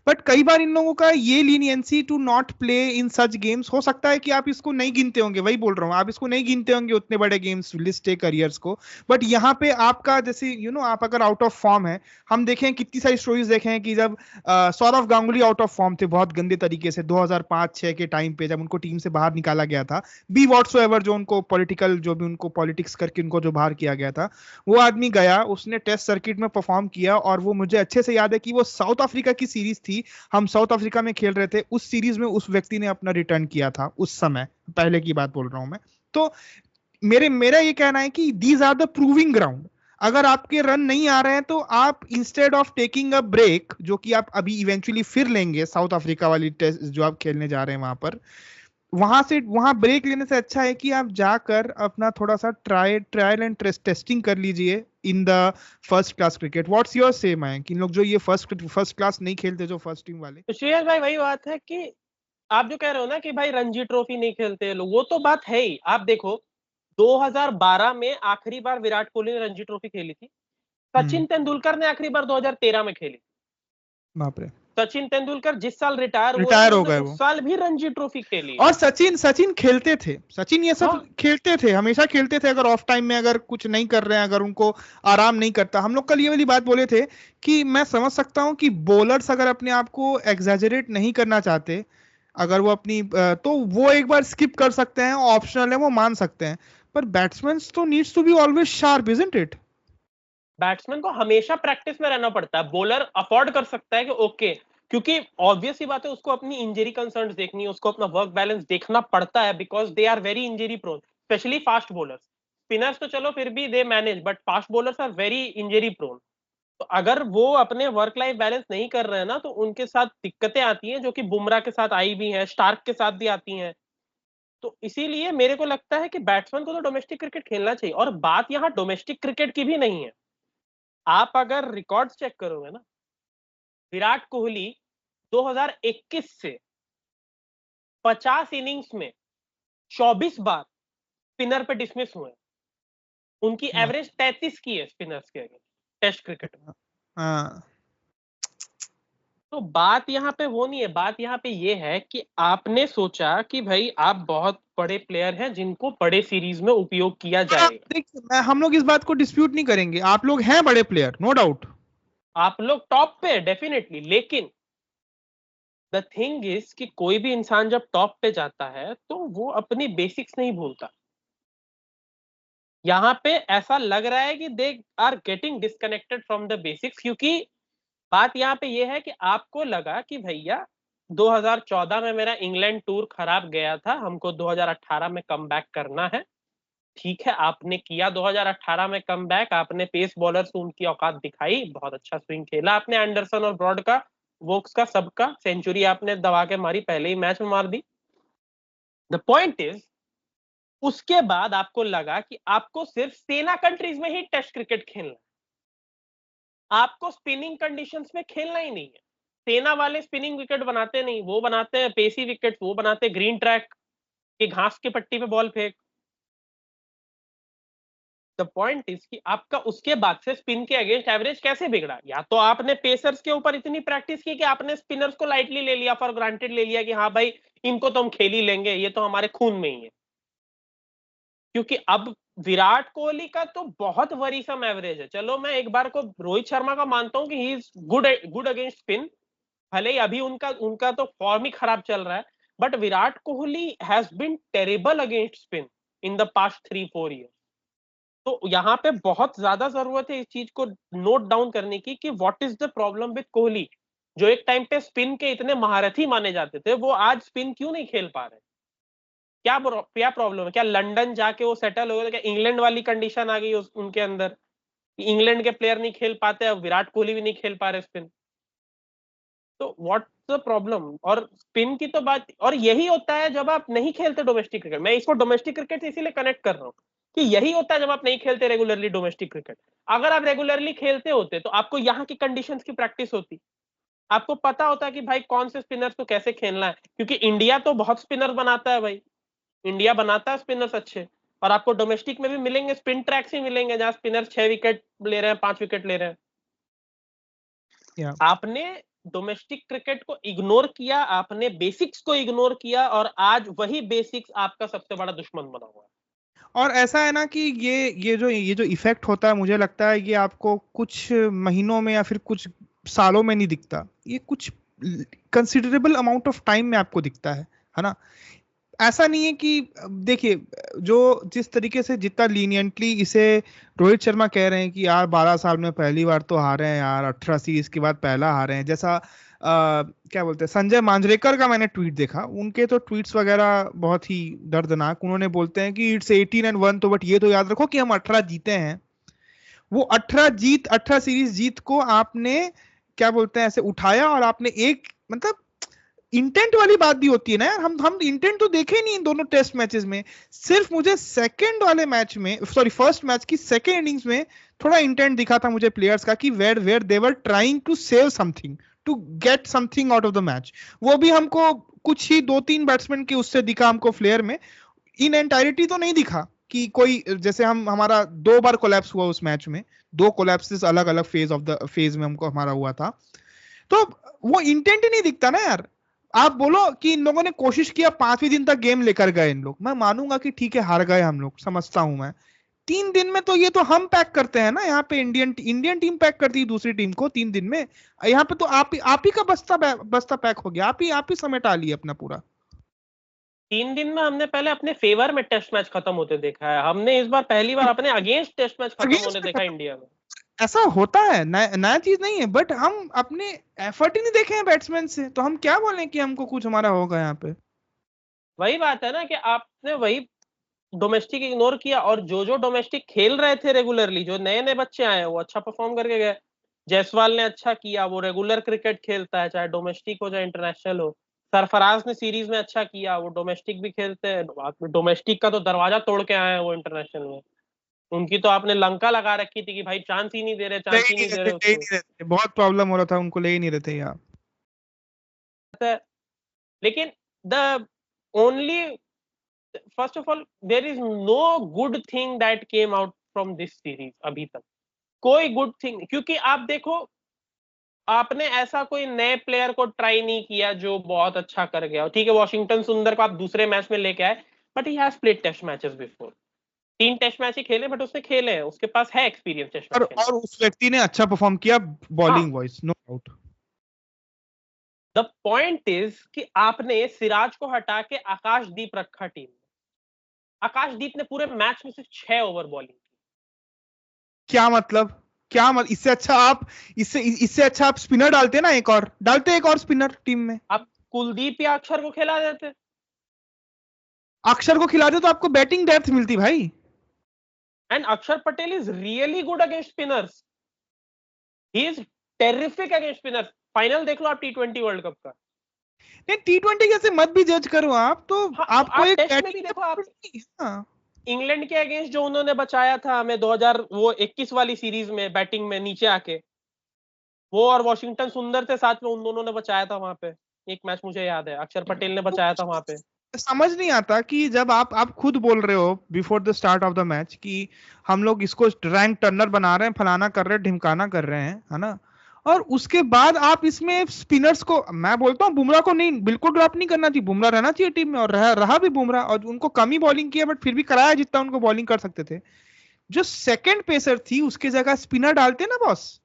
बट कई बार इन लोगों का ये leniency to not play in such games, हो सकता है कि आप इसको नहीं गिनते होंगे, वही बोल रहा हूँ, आप इसको नहीं गिनते होंगे उतने बड़े गेम्स लिस्ट करियर्स को। बट यहाँ पे आपका जैसे आप अगर आउट ऑफ फॉर्म है, हम देखें कितनी सारी स्टोरीज देखे हैं कि जब Sourav Ganguly out of form थे बहुत गंदे तरीके से 2005-6 के टाइम पे, जब उनको टीम से बाहर निकाला गया था, बी व्हाट्सोएवर जो उनको पॉलिटिकल जो भी उनको पॉलिटिक्स करके उनको जो बाहर किया गया था, वो आदमी गया, उसने टेस्ट सर्किट में परफॉर्म किया, और वो मुझे अच्छे से याद है कि वो साउथ अफ्रीका की सीरीज थी, हम साउथ अफ्रीका में खेल रहे थे, उस सीरीज में उस व्यक्ति ने अपना रिटर्न किया था उस समय, पहले की बात बोल रहा हूं मैं। तो मेरा ये कहना है कि these are the proving ground. अगर आपके रन नहीं आ रहे हैं तो आप instead of taking a break, जो कि आप अभी इवेंचुअली फिर लेंगे साउथ अफ्रीका वाली टेस्ट जो आप खेलने जा रहे हैं वहां पर, वहां ब्रेक लेने से अच्छा है कि आप जाकर अपना थोड़ा सा ट्रायल एंड टेस्टिंग कर लीजिए in the first class cricket. What's your से मयंक, इन लोग जो ये फर्स्ट क्लास नहीं खेलते जो फर्स्ट टीम वाले? तो श्रेयस भाई, वही बात है कि आप जो कह रहे हो ना कि भाई रणजी ट्रॉफी नहीं खेलते लोग, वो तो बात है ही। आप देखो 2012 में आखिरी बार विराट कोहली ने रणजी ट्रॉफी खेली थी, सचिन तेंदुलकर ने आखिरी बार 2013 में खेली। बाप रे, सचिन तेंदुलकर जिस साल रिटायर हुए रिटायर हो उन्होंने गए उस वो। साल भी रणजी ट्रॉफी खेली है। और सचिन खेलते थे, सचिन ये सब हाँ खेलते थे, हमेशा खेलते थे। अगर ऑफ टाइम में अगर कुछ नहीं कर रहे हैं, अगर उनको आराम नहीं करता, हम लोग कल ये वाली बात बोले थे कि मैं समझ सकता हूँ कि बॉलर्स अगर अपने आप को एग्जैजरेट नहीं करना चाहते, अगर वो अपनी तो वो एक बार स्किप कर सकते हैं, ऑप्शनल है, वो मान सकते हैं। पर बैट्समैन तो needs to be always sharp, isn't it? Batsman को हमेशा प्रैक्टिस में रहना पड़ता है। बॉलर अफोर्ड कर सकता है कि ओके, क्योंकि ऑब्वियस ही बात है उसको अपनी इंजरी कंसर्न्स देखनी है, उसको अपना वर्क बैलेंस देखना पड़ता है, because they are very injury prone, specially fast bowlers. Spinners तो चलो फिर भी they manage, but fast bowlers are very injury prone. तो अगर वो अपने वर्क लाइफ बैलेंस नहीं कर रहे हैं ना, तो उनके साथ दिक्कतें आती हैं, जो कि बुमराह के साथ आई भी हैं, स्टार्क के साथ भी आती हैं। तो इसीलिए मेरे को लगता है कि बैट्समैन को तो डोमेस्टिक क्रिकेट खेलना चाहिए। और बात यहाँ डोमेस्टिक क्रिकेट की भी नहीं है। आप अगर रिकॉर्ड्स चेक करोगे ना, विराट कोहली 2021 से 50 इनिंग्स में 24 बार स्पिनर पे डिसमिस हुए। उनकी एवरेज 33 की है स्पिनर्स के अगेंस्ट टेस्ट क्रिकेट में। हाँ, तो बात यहाँ पे वो नहीं है, बात यहाँ पे ये है कि आपने सोचा कि भाई आप बहुत बड़े प्लेयर हैं जिनको बड़े सीरीज में उपयोग किया जाएगा। देखिए, हम लोग इस बात को डिस्प्यूट नहीं करेंगे, आप लोग हैं बड़े प्लेयर, नो डाउट। आप लोग टॉप पे है डेफिनेटली, लेकिन द थिंग इज कि कोई भी इंसान जब टॉप पे जाता है तो वो अपनी बेसिक्स नहीं भूलता। यहाँ पे ऐसा लग रहा है कि they are getting disconnected from the basics, क्योंकि बात यहाँ पे ये है कि आपको लगा कि भैया 2014 में मेरा इंग्लैंड टूर खराब गया था, हमको 2018 में कम बैक करना है। ठीक है, आपने किया 2018 में कम बैक, आपने पेस बॉलर से उनकी औकात दिखाई, बहुत अच्छा स्विंग खेला आपने, एंडरसन और ब्रॉड का, वोक्स का, सबका सेंचुरी आपने दबा के मारी, पहले ही मैच में मार दी। द पॉइंट इज, उसके बाद आपको लगा कि आपको सिर्फ सेना कंट्रीज में ही टेस्ट क्रिकेट खेलना है, आपको स्पिनिंग कंडीशंस में खेलना ही नहीं है। सेना वाले स्पिनिंग विकेट बनाते नहीं, वो बनाते हैं पेसी विकेट, वो बनाते हैं ग्रीन ट्रैक की घास की पट्टी पे बॉल फेंक। द पॉइंट इज कि आपका उसके बाद से स्पिन के अगेंस्ट एवरेज कैसे बिगड़ा? या तो आपने पेसर्स के ऊपर इतनी प्रैक्टिस की कि आपने स्पिनर्स को लाइटली ले लिया, फॉर ग्रांटेड ले लिया कि हाँ भाई इनको तो हम खेल ही लेंगे, ये तो हमारे खून में ही है। क्योंकि अब विराट कोहली का तो बहुत वरीसम एवरेज है। चलो मैं एक बार को रोहित शर्मा का मानता हूं कि he is good good against spin, भले ही अभी उनका उनका तो फॉर्म ही खराब चल रहा है, but Virat Kohli has been terrible against spin in the past 3-4 year. तो यहाँ पे बहुत ज्यादा जरूरत है इस चीज को नोट डाउन करने की कि what is the problem with Kohli, जो एक टाइम पे स्पिन के इतने महारथी माने जाते थे, वो आज स्पिन क्यों नहीं खेल पा रहे? क्या प्रॉब्लम है? क्या लंदन जाके वो सेटल हो गए? क्या इंग्लैंड वाली कंडीशन आ गई उनके अंदर कि इंग्लैंड के प्लेयर नहीं खेल पाते, अब विराट कोहली भी नहीं खेल पा रहे स्पिन? तो व्हाट द प्रॉब्लम? और स्पिन की तो बात, और यही होता है जब आप नहीं खेलते डोमेस्टिक क्रिकेट। मैं इसको डोमेस्टिक क्रिकेट से इसीलिए कनेक्ट कर रहा हूँ कि यही होता है जब आप नहीं खेलते रेगुलरली डोमेस्टिक क्रिकेट। अगर आप रेगुलरली खेलते होते तो आपको यहाँ की कंडीशंस की प्रैक्टिस होती, आपको पता होता कि भाई कौन से स्पिनर्स को कैसे खेलना है, क्योंकि इंडिया तो बहुत स्पिनर बनाता है भाई, इंडिया बनाता है स्पिनर्स अच्छे। और आपको डोमेस्टिक में भी मिलेंगे, स्पिन ट्रैक्स ही मिलेंगे जहां स्पिनर 6 विकेट ले रहे हैं, 5 विकेट ले रहे हैं। या आपने डोमेस्टिक क्रिकेट को इग्नोर किया, आपने बेसिक्स को इग्नोर किया, और आज वही बेसिक्स आपका सबसे बड़ा दुश्मन बना हुआ है। और ऐसा है ना कि ये जो इफेक्ट होता है, मुझे लगता है ये आपको कुछ महीनों में या फिर कुछ सालों में नहीं दिखता, ये कुछ कंसिडरेबल अमाउंट ऑफ टाइम में आपको दिखता है ना? ऐसा नहीं है कि देखिए, जो जिस तरीके से जितना लीनियंटली इसे रोहित शर्मा कह रहे हैं कि यार 12 साल में पहली बार तो हारे हैं यार, 18 सीरीज के बाद पहला हारे हैं, जैसा क्या बोलते हैं, संजय मांजरेकर का मैंने ट्वीट देखा, उनके तो ट्वीट्स वगैरह बहुत ही दर्दनाक, उन्होंने बोलते हैं कि इट्स 18-1, तो बट ये तो याद रखो कि हम 18 जीते हैं। वो 18 सीरीज जीत को आपने क्या बोलते हैं ऐसे उठाया, और आपने एक मतलब इंटेंट वाली बात भी होती है ना यार, हम इंटेंट तो देखे नहीं इन दोनों टेस्ट मैचेस में। सिर्फ मुझे सेकंड वाले मैच में, सॉरी फर्स्ट मैच की सेकंड इनिंग्स में थोड़ा इंटेंट दिखा था मुझे प्लेयर्स का कि where they were trying to save something, to get something out of the match. वो भी हमको कुछ ही 2-3 बैट्समैन के उससे दिखा हमको फ्लेयर में, इन एंटायरिटी तो नहीं दिखा कि कोई, जैसे हमारा 2 बार कोलैप्स हुआ उस मैच में, 2 कोलैप्सेस अलग अलग फेज में हमको हमारा हुआ था, तो वो इंटेंट ही नहीं दिखता ना यार। आप बोलो कि इन लोगों ने कोशिश किया, 5वें दिन तक गेम लेकर गए इन लोग, मैं मानूंगा कि ठीक है हार गए हम लोग, समझता हूं मैं। 3 दिन में तो ये तो हम पैक करते हैं ना, यहाँ पे इंडियन टीम पैक करती है दूसरी टीम को 3 दिन में। यहाँ पे तो आप ही का बस्ता पैक हो गया, आप ही समेटा लिए अपना पूरा। 3 दिन में हमने पहले अपने फेवर में टेस्ट मैच खत्म होते देखा है, हमने इस बार पहली बार अपने अगेंस्ट टेस्ट मैच खत्म होने देखा इंडिया में। ऐसा होता है, नया चीज नहीं है, बट हम अपने एफर्ट ही नहीं देखे हैं बैट्समैन से, तो हम क्या बोलें कि हमको कुछ हमारा होगा यहाँ पे। वही बात है ना कि आपने वही डोमेस्टिक इग्नोर किया, और जो डोमेस्टिक खेल रहे थे रेगुलरली, जो नए नए बच्चे आए वो अच्छा परफॉर्म करके गए। जायसवाल ने अच्छा किया, वो रेगुलर क्रिकेट खेलता है, चाहे डोमेस्टिक हो चाहे इंटरनेशनल हो। सरफराज ने सीरीज में अच्छा किया, वो डोमेस्टिक भी खेलते हैं, डोमेस्टिक का तो दरवाजा तोड़ के आए हैं वो इंटरनेशनल में। उनकी तो आपने लंका लगा रखी थी कि भाई चांस ही नहीं दे रहे, चांस ही नहीं दे रहे उसको। बहुत प्रॉब्लम हो रहा था उनको, ले ही नहीं रहे थे यहाँ। लेकिन the only first of all there is no good thing that came out from this series अभी तक, कोई गुड थिंग। क्योंकि आप देखो, आपने ऐसा कोई नए प्लेयर को ट्राई नहीं किया जो बहुत अच्छा कर गया। ठीक है, वॉशिंगटन सुंदर को आप दूसरे मैच में लेके आए, but he has played test matches before. 3 test match ही खेले, बट उसने खेले हैं, उसके पास है एक्सपीरियंस टेस्ट मैच खेलने। और उस व्यक्ति ने अच्छा परफॉर्म किया बॉलिंग हाँ। Wise, no doubt. The point is कि आपने सिराज को हटा के आकाशदीप रखा टीम में। आकाशदीप ने पूरे मैच में सिर्फ 6 ओवर बॉलिंग की। क्या मतलब, इससे अच्छा आप स्पिनर डालते ना, एक और स्पिनर टीम में। आप कुलदीप या अक्षर को खिला देते। अक्षर को खिला दे तो आपको बैटिंग डेप्थ मिलती भाई। एंड अक्षर Patel is really good against spinners, he is terrific against spinners. Final देख लो आप T20 वर्ल्ड कप का। नहीं, T20 कैसे मत भी जज करो आप तो। हाँ, आपको आप एक टेस्ट में भी देखो, आप हाँ। इंग्लैंड के अगेंस्ट जो उन्होंने बचाया था हमें 2021 वाली सीरीज में बैटिंग में नीचे आके, वो और वॉशिंगटन सुंदर थे साथ में, उन दोनों ने बचाया था वहां पे। एक मैच मुझे याद है, अक्षर पटेल ने बचाया था वहां पे। समझ नहीं आता कि जब आप खुद बोल रहे हो before the start of the match कि हम लोग इसको रैंक टर्नर बना रहे हैं, फलाना कर रहे हैं, ढिमकाना कर रहे हैं, है ना, और उसके बाद आप इसमें स्पिनर्स को, मैं बोलता हूँ बुमराह को नहीं, बिल्कुल ड्रॉप नहीं करना चाहिए, बुमराह रहना चाहिए टीम में, और रहा भी बुमराह, और उनको कम ही बॉलिंग किया बट फिर भी कराया जितना उनको बॉलिंग कर सकते थे। जो सेकंड पेसर थी उसकी जगह स्पिनर डालते ना बॉस,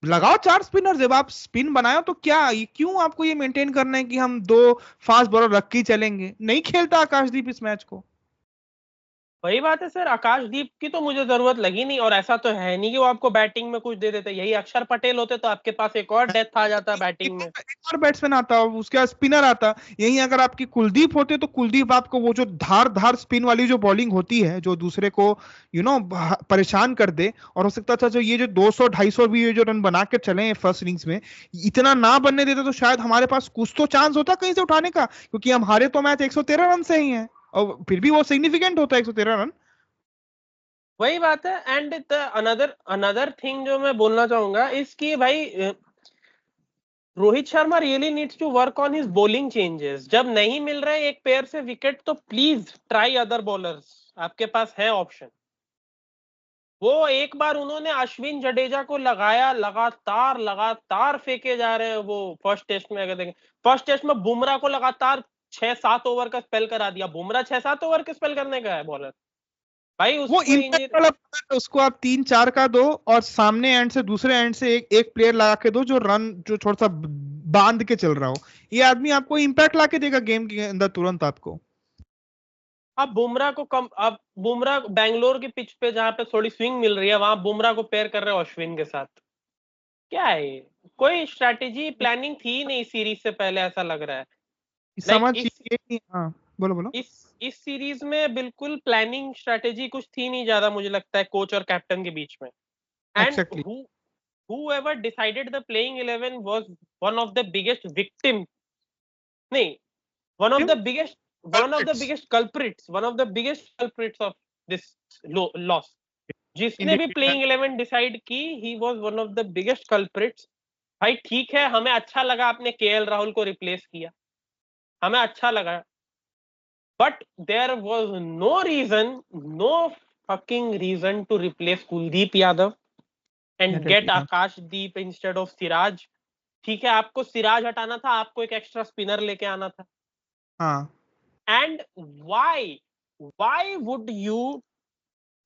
लगाओ 4 स्पिनर। जब आप स्पिन बनाओ तो क्या क्यों आपको ये मेंटेन करना है कि हम 2 फास्ट बॉलर रख के चलेंगे? नहीं खेलता आकाशदीप इस मैच को। वही बात है सर, आकाशदीप की तो मुझे जरूरत लगी नहीं, और ऐसा तो है नहीं कि वो आपको बैटिंग में कुछ दे देते। यही अक्षर पटेल होते तो आपके पास एक और डेथ आ जाता बैटिंग में। एक और बैट्समैन आता, उसके बाद स्पिनर आता। यही अगर आपकी कुलदीप होते तो कुलदीप आपको वो जो धार स्पिन वाली जो बॉलिंग होती है जो दूसरे को परेशान कर दे, और हो सकता था जो ये जो 200-250 भी ये जो रन बना के चले फर्स्ट इनिंग्स में, इतना ना बनने देते तो शायद हमारे पास कुछ तो चांस होता कहीं से उठाने का, क्योंकि हमारे तो मैच 113 रन से ही है, और फिर भी वो सिग्निफिकेंट होता है 113 रन। वही बात है। एंड अनदर अनदर थिंग जो मैं बोलना चाहूंगा इसकी, भाई Rohit Sharma really needs to work on his bowling changes. जब नहीं मिल रहे एक पेयर से विकेट तो प्लीज ट्राई अदर बॉलर्स, आपके पास है ऑप्शन। वो एक बार उन्होंने अश्विन जडेजा को लगाया, लगातार लगातार फेंके जा रहे हैं वो। फर्स्ट टेस्ट में अगर देखें, फर्स्ट टेस्ट में बुमराह को लगातार 6-7 ओवर का स्पेल करा दिया। बुमराह 6-7 ओवर के स्पेल करने का है बॉलर भाई, वो उसको इम्पैक्ट वाला उसको आप 3-4 का दो, और सामने एंड से दूसरे एंड से एक प्लेयर लगा के दो जो थोड़ा सा बांध के चल रहा हो। ये आदमी आपको इम्पैक्ट ला के देगा गेम के अंदर तुरंत आपको। अब बुमराह को कम, अब बुमराह बैंगलोर की पिच पे जहां पे थोड़ी स्विंग मिल रही है वहां बुमराह को पेयर कर रहे हो अश्विन के साथ। क्या है ये? कोई स्ट्रेटेजी प्लानिंग थी नहीं सीरीज से पहले, ऐसा लग रहा है। लाइक समझ ये कि हाँ, बोलो बोलो। इस सीरीज में बिल्कुल प्लानिंग स्ट्रेटेजी कुछ थी नहीं ज्यादा, मुझे लगता है कोच और कैप्टन के बीच में। And exactly. whoever decided the playing 11 was one of the biggest victim, नहीं, one of the biggest one of the biggest culprits of this loss. जिसने भी प्लेइंग 11 डिसाइड की, he was one of the biggest culprits. भाई ठीक है, हमें अच्छा लगा आपने केएल राहुल को रिप्लेस किया, हमें अच्छा लगा, but there was no fucking reason to replace Kuldeep Yadav and get Akashdeep instead of Siraj. ठीक है, आपको सिराज हटाना था, आपको एक एक्स्ट्रा स्पिनर लेके आना था. हाँ. And why would you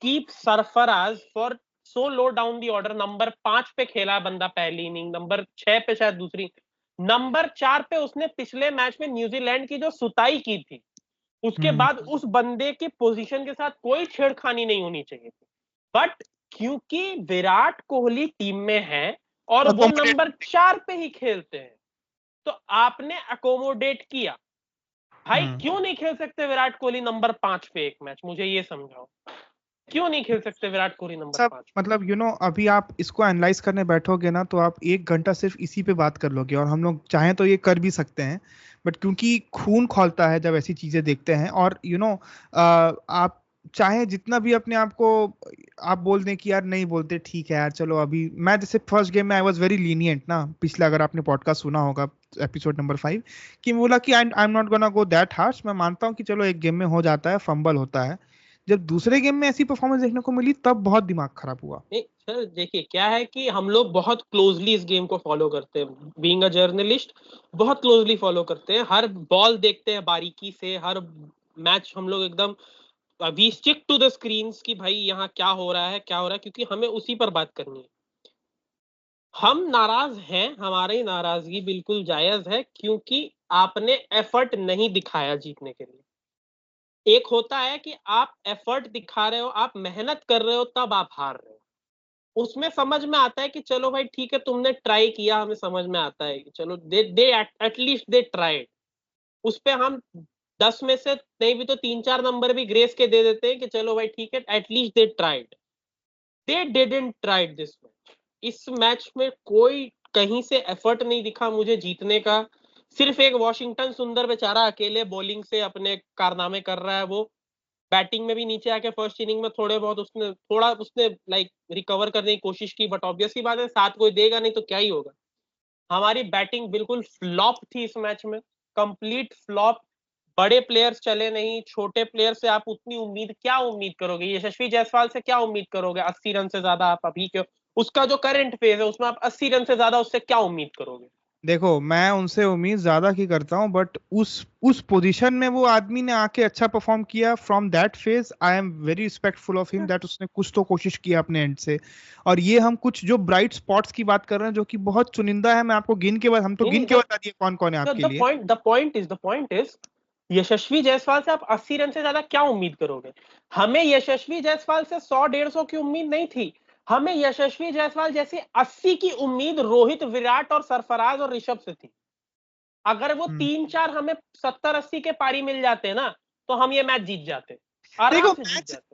keep Sarfaraz for so low down the order? Number 5 पे खेला बंदा पहली इनिंग, नंबर 6 पे शायद दूसरी, नंबर 4 पे उसने पिछले मैच में न्यूजीलैंड की जो सुताई की थी, उसके बाद उस बंदे के पोजीशन के साथ कोई छेड़खानी नहीं होनी चाहिए थी. बट क्योंकि विराट कोहली टीम में है और वो नंबर 4 पे ही खेलते हैं, तो आपने अकोमोडेट किया. भाई क्यों नहीं खेल सकते विराट कोहली नंबर 5 पे एक मैच? मुझे ये समझाओ, क्यों नहीं खेल सकते विराट कोहली नंबर 5? मतलब अभी आप इसको एनालाइज करने बैठोगे ना तो आप 1 घंटा सिर्फ इसी पे बात कर लोगे, और हम लोग चाहें तो ये कर भी सकते हैं, बट क्योंकि खून खौलता है जब ऐसी चीजें देखते हैं, और आप चाहे जितना भी अपने आप को आप बोल दें कि यार नहीं बोलते, ठीक है यार चलो. अभी मैं जैसे फर्स्ट गेम में आई वाज वेरी लीनियंट ना, पिछला अगर आपने पॉडकास्ट सुना होगा एपिसोड नंबर 5, कि बोला कि I am not gonna go that harsh. मैं मानता हूँ कि चलो एक गेम में हो जाता है, फंबल होता है. जब दूसरे गेम में ऐसी परफॉर्मेंस देखने को मिली तब बहुत दिमाग खराब हुआ. नहीं सर, देखिए क्या है कि हम लोग बहुत क्लोजली इस गेम को फॉलो करते हैं, बीइंग अ जर्नलिस्ट बहुत क्लोजली फॉलो करते हैं, हर बॉल देखते हैं बारीकी से, हर मैच हम लोग एकदम we stick to the screens कि भाई यहाँ क्या हो रहा है, क्या हो रहा है, क्योंकि हमें उसी पर बात करनी है. हम नाराज हैं, हमारी नाराजगी बिल्कुल जायज है, क्योंकि आपने एफर्ट नहीं दिखाया जीतने के लिए. एक होता है कि आप एफर्ट दिखा रहे हो, आप मेहनत कर रहे हो, तब आप हार रहे हो. उसमें समझ में आता है कि चलो भाई ठीक है, तुमने ट्राई किया, हमें समझ में आता है कि चलो दे एटलीस्ट दे ट्राइड. उस पे हम 10 में से नहीं भी तो 3-4 नंबर भी ग्रेस के दे देते हैं कि चलो भाई ठीक है, at least they tried. They didn't tried this match. इस मैच में कोई कहीं से एफर्ट नहीं दिखा मुझे जीतने का. सिर्फ एक वॉशिंगटन सुंदर बेचारा अकेले बॉलिंग से अपने कारनामे कर रहा है. वो बैटिंग में भी नीचे आके फर्स्ट इनिंग में उसने लाइक रिकवर करने की कोशिश की, बट ऑब्वियसली बात है साथ कोई देगा नहीं तो क्या ही होगा. हमारी बैटिंग बिल्कुल फ्लॉप थी इस मैच में, कंप्लीट फ्लॉप. बड़े प्लेयर्स चले नहीं, छोटे प्लेयर से आप उतनी क्या उम्मीद करोगे? यशस्वी जायसवाल से क्या उम्मीद करोगे? 80 रन से ज्यादा आप अभी के उसका जो करंट फेज है उसमें आप 80 रन से ज्यादा उससे क्या उम्मीद करोगे? देखो मैं उनसे उम्मीद ज्यादा की करता हूं, बट उस पोजीशन में वो आदमी ने आके अच्छा परफॉर्म किया. From that phase I am very respectful of him, that उसने कुछ तो कोशिश किया अपने एंड से. और ये हम कुछ जो ब्राइट स्पॉट्स की बात कर रहे हैं जो कि बहुत चुनिंदा है, मैं आपको गिन के बता दिए कौन कौन है आपके लिए. द पॉइंट इज यशस्वी जायसवाल से आप 80 रन से ज्यादा क्या उम्मीद करोगे? हमें यशस्वी जायसवाल से 100-150 की उम्मीद नहीं थी. हमें यशस्वी जायसवाल जैसी 80 की उम्मीद रोहित, विराट और सरफराज और ऋषभ से थी. अगर वो 3-4 हमें 70-80 के पारी मिल जाते ना तो हम ये मैच जीत जाते.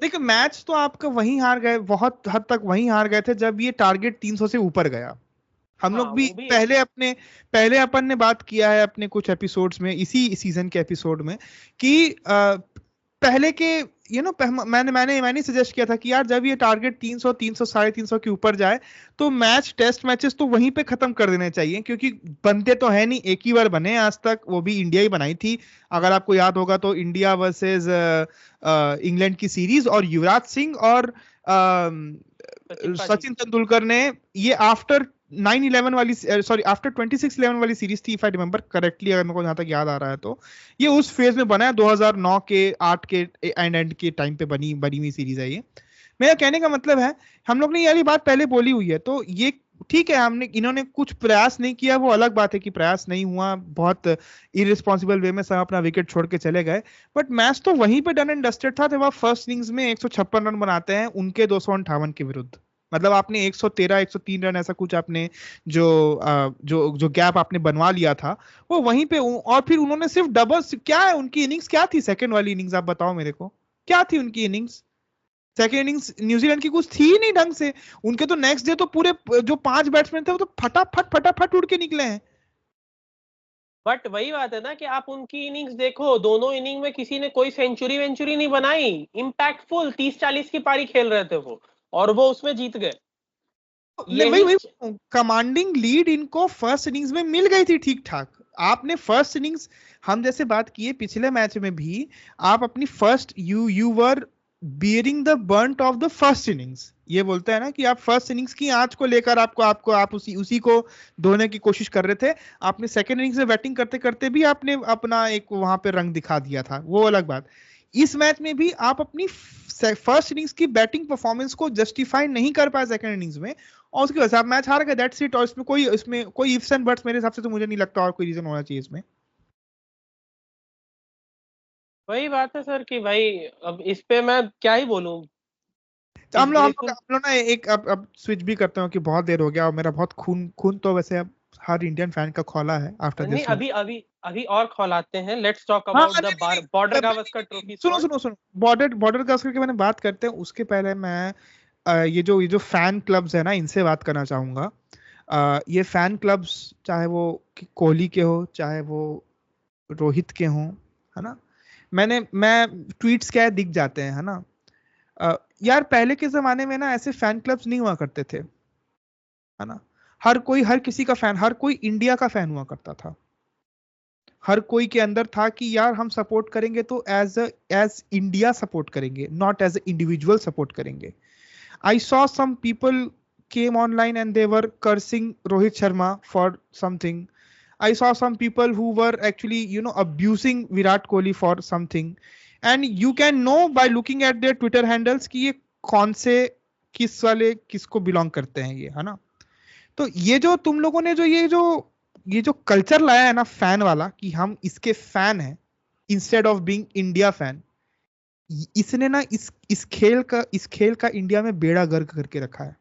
देखो मैच तो आपका वहीं हार गए, बहुत हद तक वहीं हार गए थे जब ये टारगेट 300 से ऊपर गया. हम लोग भी पहले अपन ने बात किया है अपने कुछ एपिसोड्स में, इसी सीजन के एपिसोड में, कि पहले के मैंने सजेस्ट किया था कि यार जब ये टारगेट 300 300 के ऊपर जाए तो टेस्ट मैचेस तो वहीं पे खत्म कर देने चाहिए, क्योंकि बनते तो है नहीं, एक ही बार बने आज तक, वो भी इंडिया ही बनाई थी. अगर आपको याद होगा तो इंडिया वर्सेस इंग्लैंड की सीरीज, और युवराज सिंह और सचिन तेंदुलकर ने ये आफ्टर 9-11 वाली आफ्टर 26-11 वाली सीरीज थी, इफ आई रिमेंबर करेक्टली, अगर मेरे को जहां तक याद आ रहा है तो ये उस फेज में बना है. 2009 के 8 के एंड के टाइम पे बनी हुई सीरीज है ये. मेरा कहने का मतलब है हम लोग ने ये बात पहले बोली हुई है, तो ये ठीक है, इन्होंने कुछ प्रयास नहीं किया, वो अलग बात है कि प्रयास नहीं हुआ, बहुत इरिस्पॉन्सिबल वे में सब अपना विकेट छोड़ के चले गए. बट मैच तो वहीं पे डन एंड डस्टेड था जब आप फर्स्ट इनिंग्स में 156 रन बनाते हैं उनके 258 के विरुद्ध. मतलब आपने 113 103 रन ऐसा कुछ आपने जो गैप आपने बनवा लिया था वो वहीं पे, और फिर उन्होंने सिर्फ डबल, क्या है उनकी इनिंग्स क्या थी सेकंड वाली इनिंग्स, आप बताओ मेरे को क्या थी उनकी इनिंग्स. सेकंड इनिंग्स न्यूजीलैंड की कुछ थी नहीं ढंग से. उनके तो नेक्स्ट डे तो पूरे जो 5 बैट्समैन थे वो तो फटाफट उड़ के निकले हैं. बट वही बात है ना कि आप उनकी इनिंग्स देखो, दोनों इनिंग में किसी ने कोई सेंचुरी नहीं बनाई. इंपैक्टफुल 30-40 की पारी खेल रहे थे वो, और वो उसमें जीत गए. वही कमांडिंग लीड इनको फर्स्ट इनिंग्स में मिल गई थी ठीक ठाक. आपने फर्स्ट इनिंग्स, हम जैसे बात किए पिछले मैच में भी, आप अपनी first you were bearing the burnt of the first innings, ये बोलते हैं ना कि आप फर्स्ट इनिंग्स की आंच को लेकर आपको आपको आप उसी को धोने की कोशिश कर रहे थे। आपने सेकंड इनिंग्स में बैटिंग करते करते भी आपने अपना एक वहां पे रंग दिखा दिया था, वो अलग बात। इस मैच में भी आप अपनी फर्स्ट इनिंग्स की बैटिंग परफॉर्मेंस को जस्टिफाई नहीं कर पाए सेकंड इनिंग्स में, और उसकी वजह से आप मैच हार गए, दैट्स इट। और इसमें कोई इफ्स एंड बट्स मेरे हिसाब से तो मुझे नहीं लगता और कोई रीजन होना चाहिए इसमें। वही बात है सर कि भाई अब इस पे मैं क्या ही बोलूं। तो हम लोग बिल्कुल ना एक अब स्विच भी करते हैं कि बहुत देर हो गया, और मेरा बहुत खून खून तो वैसे अब हर इंडियन फैन का खौला है आफ्टर नहीं, दिस वन। अभी अभी अभी और खौलाते हैं। लेट्स टॉक हाँ अबाउट द नहीं, बॉर्डर गावस्कर ट्रॉफी सुनो स्क्वाड। सुनो सुनो, बॉर्डर बॉर्डर गावस्कर के मैंने बात करते हैं, उसके पहले मैं ये जो फैन क्लब्स है ना, इनसे बात करना चाहूंगा। ये फैन क्लब्स, चाहे वो कोहली के हो, चाहे वो रोहित के हों, है ना, मैं ट्वीट्स क्या है दिख जाते हैं, है ना। यार पहले के जमाने में ना ऐसे फैन क्लब्स नहीं हुआ करते थे, है ना। हर किसी का फैन, हर कोई इंडिया का फैन हुआ करता था। हर कोई के अंदर था कि यार हम सपोर्ट करेंगे तो एज इंडिया सपोर्ट करेंगे, नॉट एज इंडिविजुअल सपोर्ट करेंगे। I saw some people came online and they were cursing Rohit Sharma for something. I saw some people who were actually, abusing Virat Kohli for something. And you can know by looking at their Twitter handles कि ये कौन से किस वाले किसको belong करते हैं ये, है ना। तो ये जो तुम लोगों ने जो कल्चर लाया है ना फैन वाला, कि हम इसके फैन हैं instead of being India fan, इसने ना इस खेल का इंडिया में बेड़ा गर्क करके रखा है।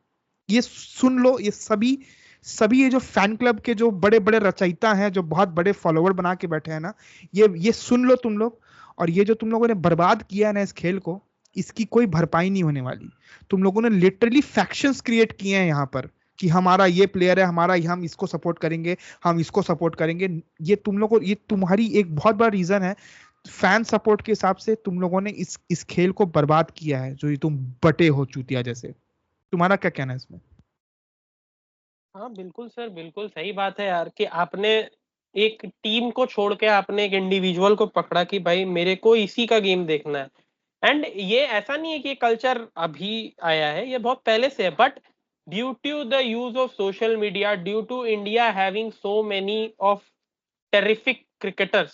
ये सुन लो, ये सभी सभी ये जो फैन क्लब के जो बड़े बड़े रचयिता हैं, जो बहुत बड़े फॉलोवर बना के बैठे हैं ना, ये सुन लो तुम लोग। और ये जो तुम लोगों ने बर्बाद किया है ना इस खेल को, इसकी कोई भरपाई नहीं होने वाली। तुम लोगों ने लिटरली फैक्शंस क्रिएट किए हैं यहाँ पर, कि हमारा ये प्लेयर है, हम इसको सपोर्ट करेंगे, हम इसको सपोर्ट करेंगे। ये तुम्हारी एक बहुत बड़ा रीजन है। फैन सपोर्ट के हिसाब से तुम लोगों ने इस खेल को बर्बाद किया है, जो ये तुम बटे हो चूतिया जैसे। तुम्हारा क्या कहना है इसमें? हाँ बिल्कुल सर, बिल्कुल सही बात है यार कि आपने एक टीम को छोड़ के आपने एक इंडिविजुअल को पकड़ा कि भाई मेरे को इसी का गेम देखना है। एंड ये ऐसा नहीं है कि ये कल्चर अभी आया है, ये बहुत पहले से है। But due to the use of social media, due to India having so many of terrific cricketers,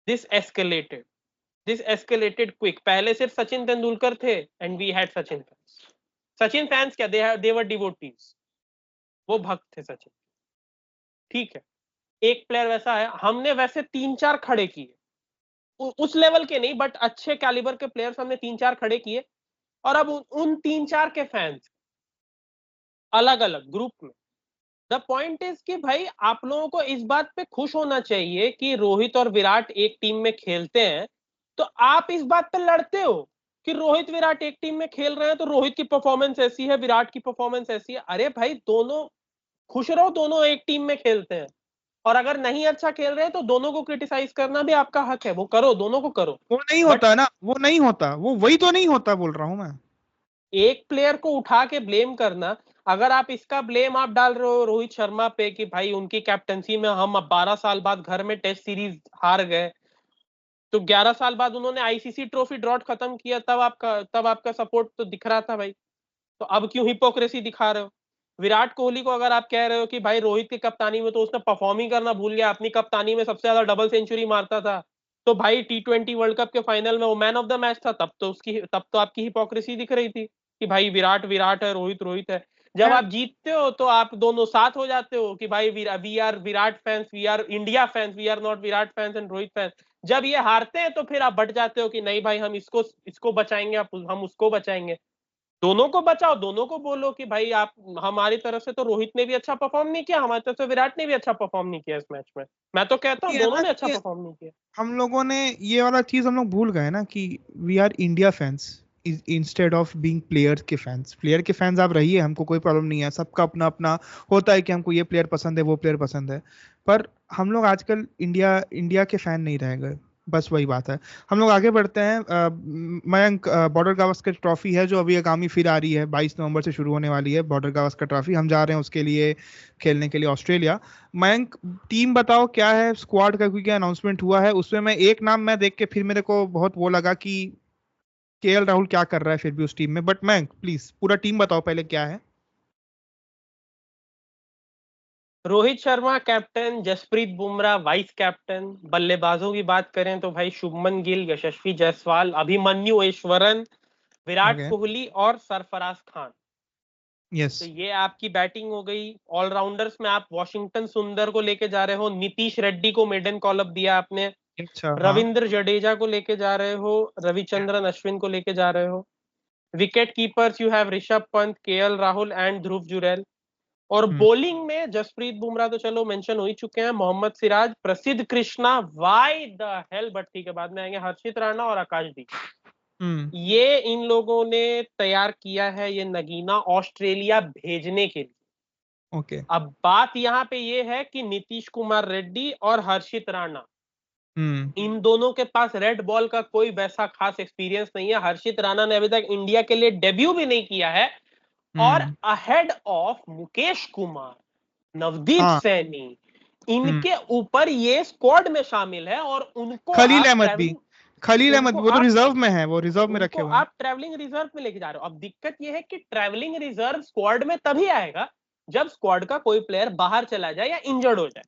this escalated this escalated quick. पहले सिर्फ सचिन तेंदुलकर थे and we had Sachin fans. Sachin fans क्या, दे वर डिवोटीज, वो भक्त थे सचिन। ठीक है, एक प्लेयर वैसा है, हमने वैसे 3-4 खड़े किए, उस लेवल के नहीं बट अच्छे कैलिबर के प्लेयर्स हमने 3-4 खड़े किए। और अब उन 3-4 के फैंस अलग अलग ग्रुप में। द पॉइंट इज कि भाई आप लोगों को इस बात पे खुश होना चाहिए कि रोहित और विराट एक टीम में खेलते हैं, तो आप इस बात पे लड़ते हो कि रोहित विराट एक टीम में खेल रहे हैं तो रोहित की परफॉर्मेंस ऐसी है, विराट की परफॉर्मेंस ऐसी है। अरे भाई दोनों खुश रहो, दोनों एक टीम में खेलते हैं। और अगर नहीं अच्छा खेल रहे तो दोनों को क्रिटिसाइज करना भी आपका हक है, वो करो, दोनों को करो। वो नहीं बट होता ना, वो नहीं होता, वो वही तो नहीं होता बोल रहा हूं मैं। एक प्लेयर को उठा के ब्लेम करना, अगर आप इसका ब्लेम आप डाल रहे हो रोहित शर्मा पे कि भाई उनकी कैप्टनसी में हम अब 12 साल बाद घर में टेस्ट सीरीज हार गए, तो 11 साल बाद उन्होंने आईसीसी ट्रॉफी ड्रॉट खत्म किया, तब आपका सपोर्ट तो दिख रहा था भाई। तो अब क्यों हिपोक्रेसी दिखा रहे हो? विराट कोहली को अगर आप कह रहे हो कि भाई रोहित की कप्तानी में तो उसने परफॉर्म ही करना भूल गया, अपनी कप्तानी में सबसे ज्यादा डबल सेंचुरी मारता था, तो भाई T20 वर्ल्ड कप के फाइनल में वो मैन ऑफ द मैच था, तब तो आपकी हिपोक्रेसी दिख रही थी कि भाई विराट विराट है, रोहित रोहित है। जब मैं आप जीतते हो तो आप दोनों साथ हो जाते हो कि भाई we are Virat fans, we are India fans, we are not Virat fans and Rohit fans. जब ये हारते हैं तो फिर आप बट जाते हो कि नहीं भाई हम इसको इसको बचाएंगे, हम उसको बचाएंगे। दोनों को बचाओ, दोनों को बोलो कि भाई आप, हमारी तरफ से तो रोहित ने भी अच्छा परफॉर्म नहीं किया, हमारी तरफ से विराट ने भी अच्छा परफॉर्म नहीं किया इस मैच में। मैं तो कहता हूँ ये है दोनों ना ने अच्छा कि परफॉर्म नहीं किया। हम लोगों ने ये वाला चीज हम लोग भूल गए ना कि we are India fans instead of being player के फैंस। प्लेयर के फैंस आप रहिए, हमको कोई प्रॉब्लम नहीं है, सबका अपना अपना होता है कि हमको ये प्लेयर पसंद है, वो प्लेयर पसंद है। पर हम लोग आजकल इंडिया इंडिया के फैन नहीं रह गए। बस वही बात है। हम लोग आगे बढ़ते हैं। मयंक, बॉर्डर गावस्कर ट्रॉफी है जो अभी आगामी फिर आ रही है, 22 नवंबर से शुरू होने वाली है बॉर्डर गावस्कर ट्रॉफी। हम जा रहे हैं उसके लिए, खेलने के लिए ऑस्ट्रेलिया। मयंक, टीम बताओ क्या है स्क्वाड का, क्योंकि अनाउंसमेंट हुआ है उसमें मैं एक नाम मैं देख के फिर मेरे को बहुत वो लगा कि केएल राहुल क्या कर रहा है फिर भी उस टीम में। बट मयंक प्लीज पूरा टीम बताओ पहले क्या है। Rohit Sharma captain, Jasprit Bumrah vice captain. बल्लेबाजों की बात करें तो भाई शुभमन गिल, यशस्वी जायसवाल, अभिमन्यु ऐश्वर्यन, विराट ओके। कोहली और सरफराज खान। यस। तो ये आपकी बैटिंग हो गई। ऑलराउंडर्स में आप वॉशिंगटन सुंदर को लेके जा रहे हो, नीतीश रेड्डी को मेडन कॉल अप दिया आपने, अच्छा हाँ। रविंद्र जडेजा को लेके जा रहे हो, रविचंद्रन अश्विन को लेके जा रहे हो। Wicket keepers you have Rishabh Pant, KL Rahul and Dhruv Jurel. और हम्म। बॉलिंग में जसप्रीत बुमराह तो चलो मेंशन हो ही चुके हैं, मोहम्मद सिराज, प्रसिद्ध Krishna, why the hell, but ठीक है बाद में आएंगे, हर्षित राणा और आकाशदीप। हम्म। ये इन लोगों ने तैयार किया है ये नगीना ऑस्ट्रेलिया भेजने के लिए। ओके। अब बात यहाँ पे ये है कि नीतीश कुमार रेड्डी और हर्षित राणा, हम्म। इन दोनों के पास रेड बॉल का कोई वैसा खास एक्सपीरियंस नहीं है। हर्षित राणा ने अभी तक इंडिया के लिए डेब्यू भी नहीं किया है। और हम्म। अहेड ऑफ मुकेश कुमार, नवदीप हाँ। सैनी, हम्म। इनके ऊपर ये स्क्वाड में शामिल है। और उनको खलील आप अहमद भी, ट्रैवलिंग, खलील अहमद उनको भी, वो तो आप रिजर्व में है, वो रिजर्व में उनको रखे हुए हैं। आप ट्रैवलिंग रिजर्व में लेके जा रहे हो। अब दिक्कत ये है कि ट्रैवलिंग रिजर्व स्क्वाड में तभी आएगा जब स्क्वाड का कोई प्लेयर बाहर चला जाए या इंजर्ड हो जाए।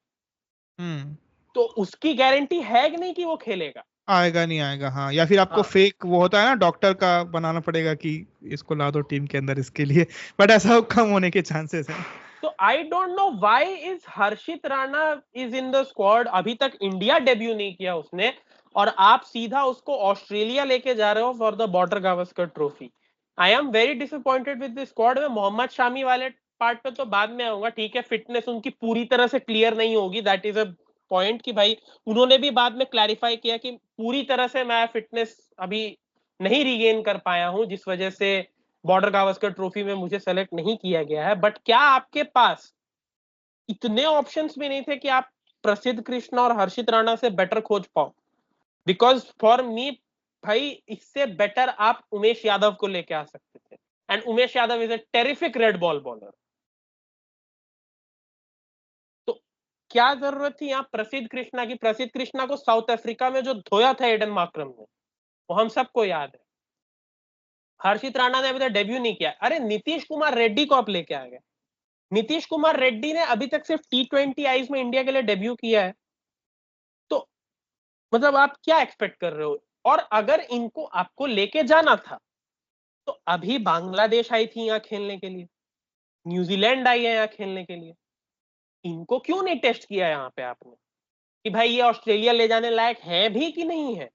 हम्म। तो उसकी गारंटी है कि नहीं कि वो खेलेगा। आएगा नहीं आएगा, हाँ। या फिर आपको हाँ, फेक वो होता है ना, डॉक्टर का बनाना पड़ेगा कि इसको ला दो टीम के अंदर इसके लिए। बट ऐसा कम होने के चांसेस है। तो I don't know why is Harshit Rana is in the squad. अभी तक इंडिया डेब्यू नहीं किया उसने, और आप सीधा उसको ऑस्ट्रेलिया लेके जा रहे हो for the border Gavaskar trophy. I am very disappointed with the squad में। मोहम्मद शामी वाले पार्ट पे तो बाद में आऊंगा, ठीक है, फिटनेस उनकी पूरी तरह से क्लियर नहीं होगी, दैट इज अ पॉइंट कि भाई उन्होंने भी बाद में क्लैरिफाई किया कि पूरी तरह से मैं फिटनेस अभी नहीं रिगेन कर पाया हूं, जिस वजह से बॉर्डर गावस्कर ट्रॉफी में मुझे सेलेक्ट नहीं किया गया है। बट क्या आपके पास इतने ऑप्शंस भी नहीं थे कि आप प्रसिद्ध कृष्णा और हर्षित राणा से बेटर खोज पाओ? बिकॉज फॉर मी भाई इससे बेटर आप उमेश यादव को लेके आ सकते थे, and Umesh Yadav is a terrific red ball bowler. तो क्या जरूरत थी यहाँ प्रसिद्ध कृष्णा की? प्रसिद्ध कृष्णा को साउथ अफ्रीका में जो धोया था एडन मार्क्रम ने, वो हम सबको याद है। हर्षित राणा ने अभी तक डेब्यू नहीं किया। अरे नीतीश कुमार रेड्डी को आप लेके आ गए। नीतीश कुमार रेड्डी ने अभी तक सिर्फ T20 आईज में इंडिया के लिए डेब्यू किया है। तो मतलब आप क्या एक्सपेक्ट कर रहे हो? और अगर इनको आपको लेके जाना था तो अभी बांग्लादेश आई थी यहाँ खेलने के लिए, न्यूजीलैंड आई है यहाँ खेलने के लिए, इनको क्यों नहीं टेस्ट किया यहाँ पे आपने कि भाई ये ऑस्ट्रेलिया ले जाने लायक है भी कि नहीं है?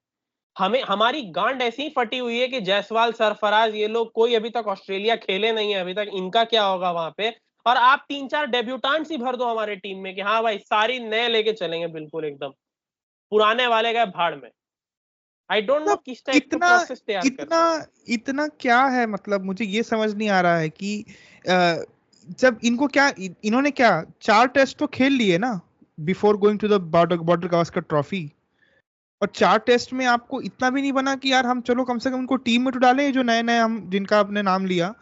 हमें हमारी गांड ऐसी ही फटी हुई है कि जायसवाल, सरफराज, ये लोग कोई अभी तक ऑस्ट्रेलिया खेले नहीं है, अभी तक इनका क्या होगा वहां पे? और आप 3-4 डेब्यूटांट्स ही भर दो हमारे टीम में कि हाँ भाई सारी नए लेके चलेंगे, बिल्कुल एकदम पुराने वाले गए भाड़ में। आई डोंट नो मतलब किस टाइप का इतना प्रोसेस तैयार कर इतना रहे हो। इतना क्या है, मतलब मुझे ये समझ नहीं आ रहा है कि अ, जब इनको क्या इन्होंने क्या 4 टेस्ट तो खेल लिए ना before going to the border border Gavaskar trophy. और 4 टेस्ट में आपको इतना भी नहीं बना कि यार हम चलो कम से कम इनको टीम में तो डालें, ये जो नए नए हम जिनका आपने नाम लिया,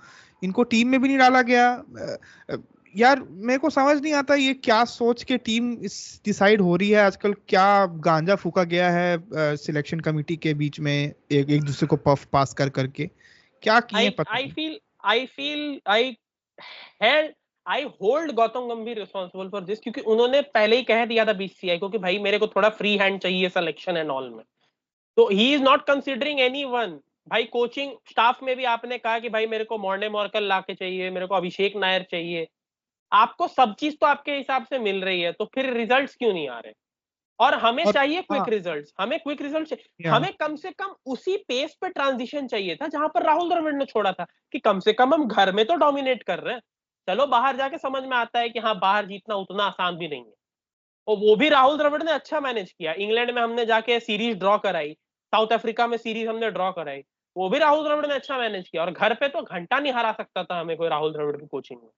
इनको टीम में भी नहीं डाला गया। यार मेरे को समझ नहीं आता ये क्या सोच के टीम इस डिसाइड हो रही है आजकल, क्या गांजा फूका गया है सिलेक्शन कमेटी के बीच में, एक एक दूसरे को पफ पास कर करके क्या किए आई पता आई नहीं। Feel I feel I had I hold Gautam गंभीर रिस्पॉन्सिबल फॉर दिस, क्योंकि उन्होंने पहले ही कह दिया था बीसीसीआई को कि भाई मेरे को थोड़ा फ्री हैंड चाहिए सिलेक्शन एंड ऑल में। तो he is not considering any one. भाई कोचिंग स्टाफ में भी आपने कहा कि भाई मेरे को मॉर्ने मॉर्कल ला के चाहिए, मेरे को अभिषेक नायर चाहिए। आपको सब चीज तो आपके हिसाब से मिल रही है, तो फिर रिजल्ट्स क्यों नहीं आ रहे? और हमें और चाहिए हाँ। क्विक रिजल्ट्स, हमें क्विक रिजल्ट चाहिए। या हमें कम से कम उसी पेस पे ट्रांजिशन चाहिए था जहां पर राहुल द्रविड़ ने छोड़ा था, कि कम से कम हम घर में तो डोमिनेट कर रहे हैं। चलो बाहर जाके समझ में आता है कि हाँ बाहर जीतना उतना आसान भी नहीं है, और वो भी राहुल द्रविड़ ने अच्छा मैनेज किया। इंग्लैंड में हमने जाके सीरीज ड्रॉ कराई, साउथ अफ्रीका में सीरीज हमने ड्रॉ कराई, वो भी राहुल द्रविड़ ने अच्छा मैनेज किया। और घर पे तो घंटा नहीं हरा सकता था हमें कोई राहुल द्रविड़ की कोचिंग में,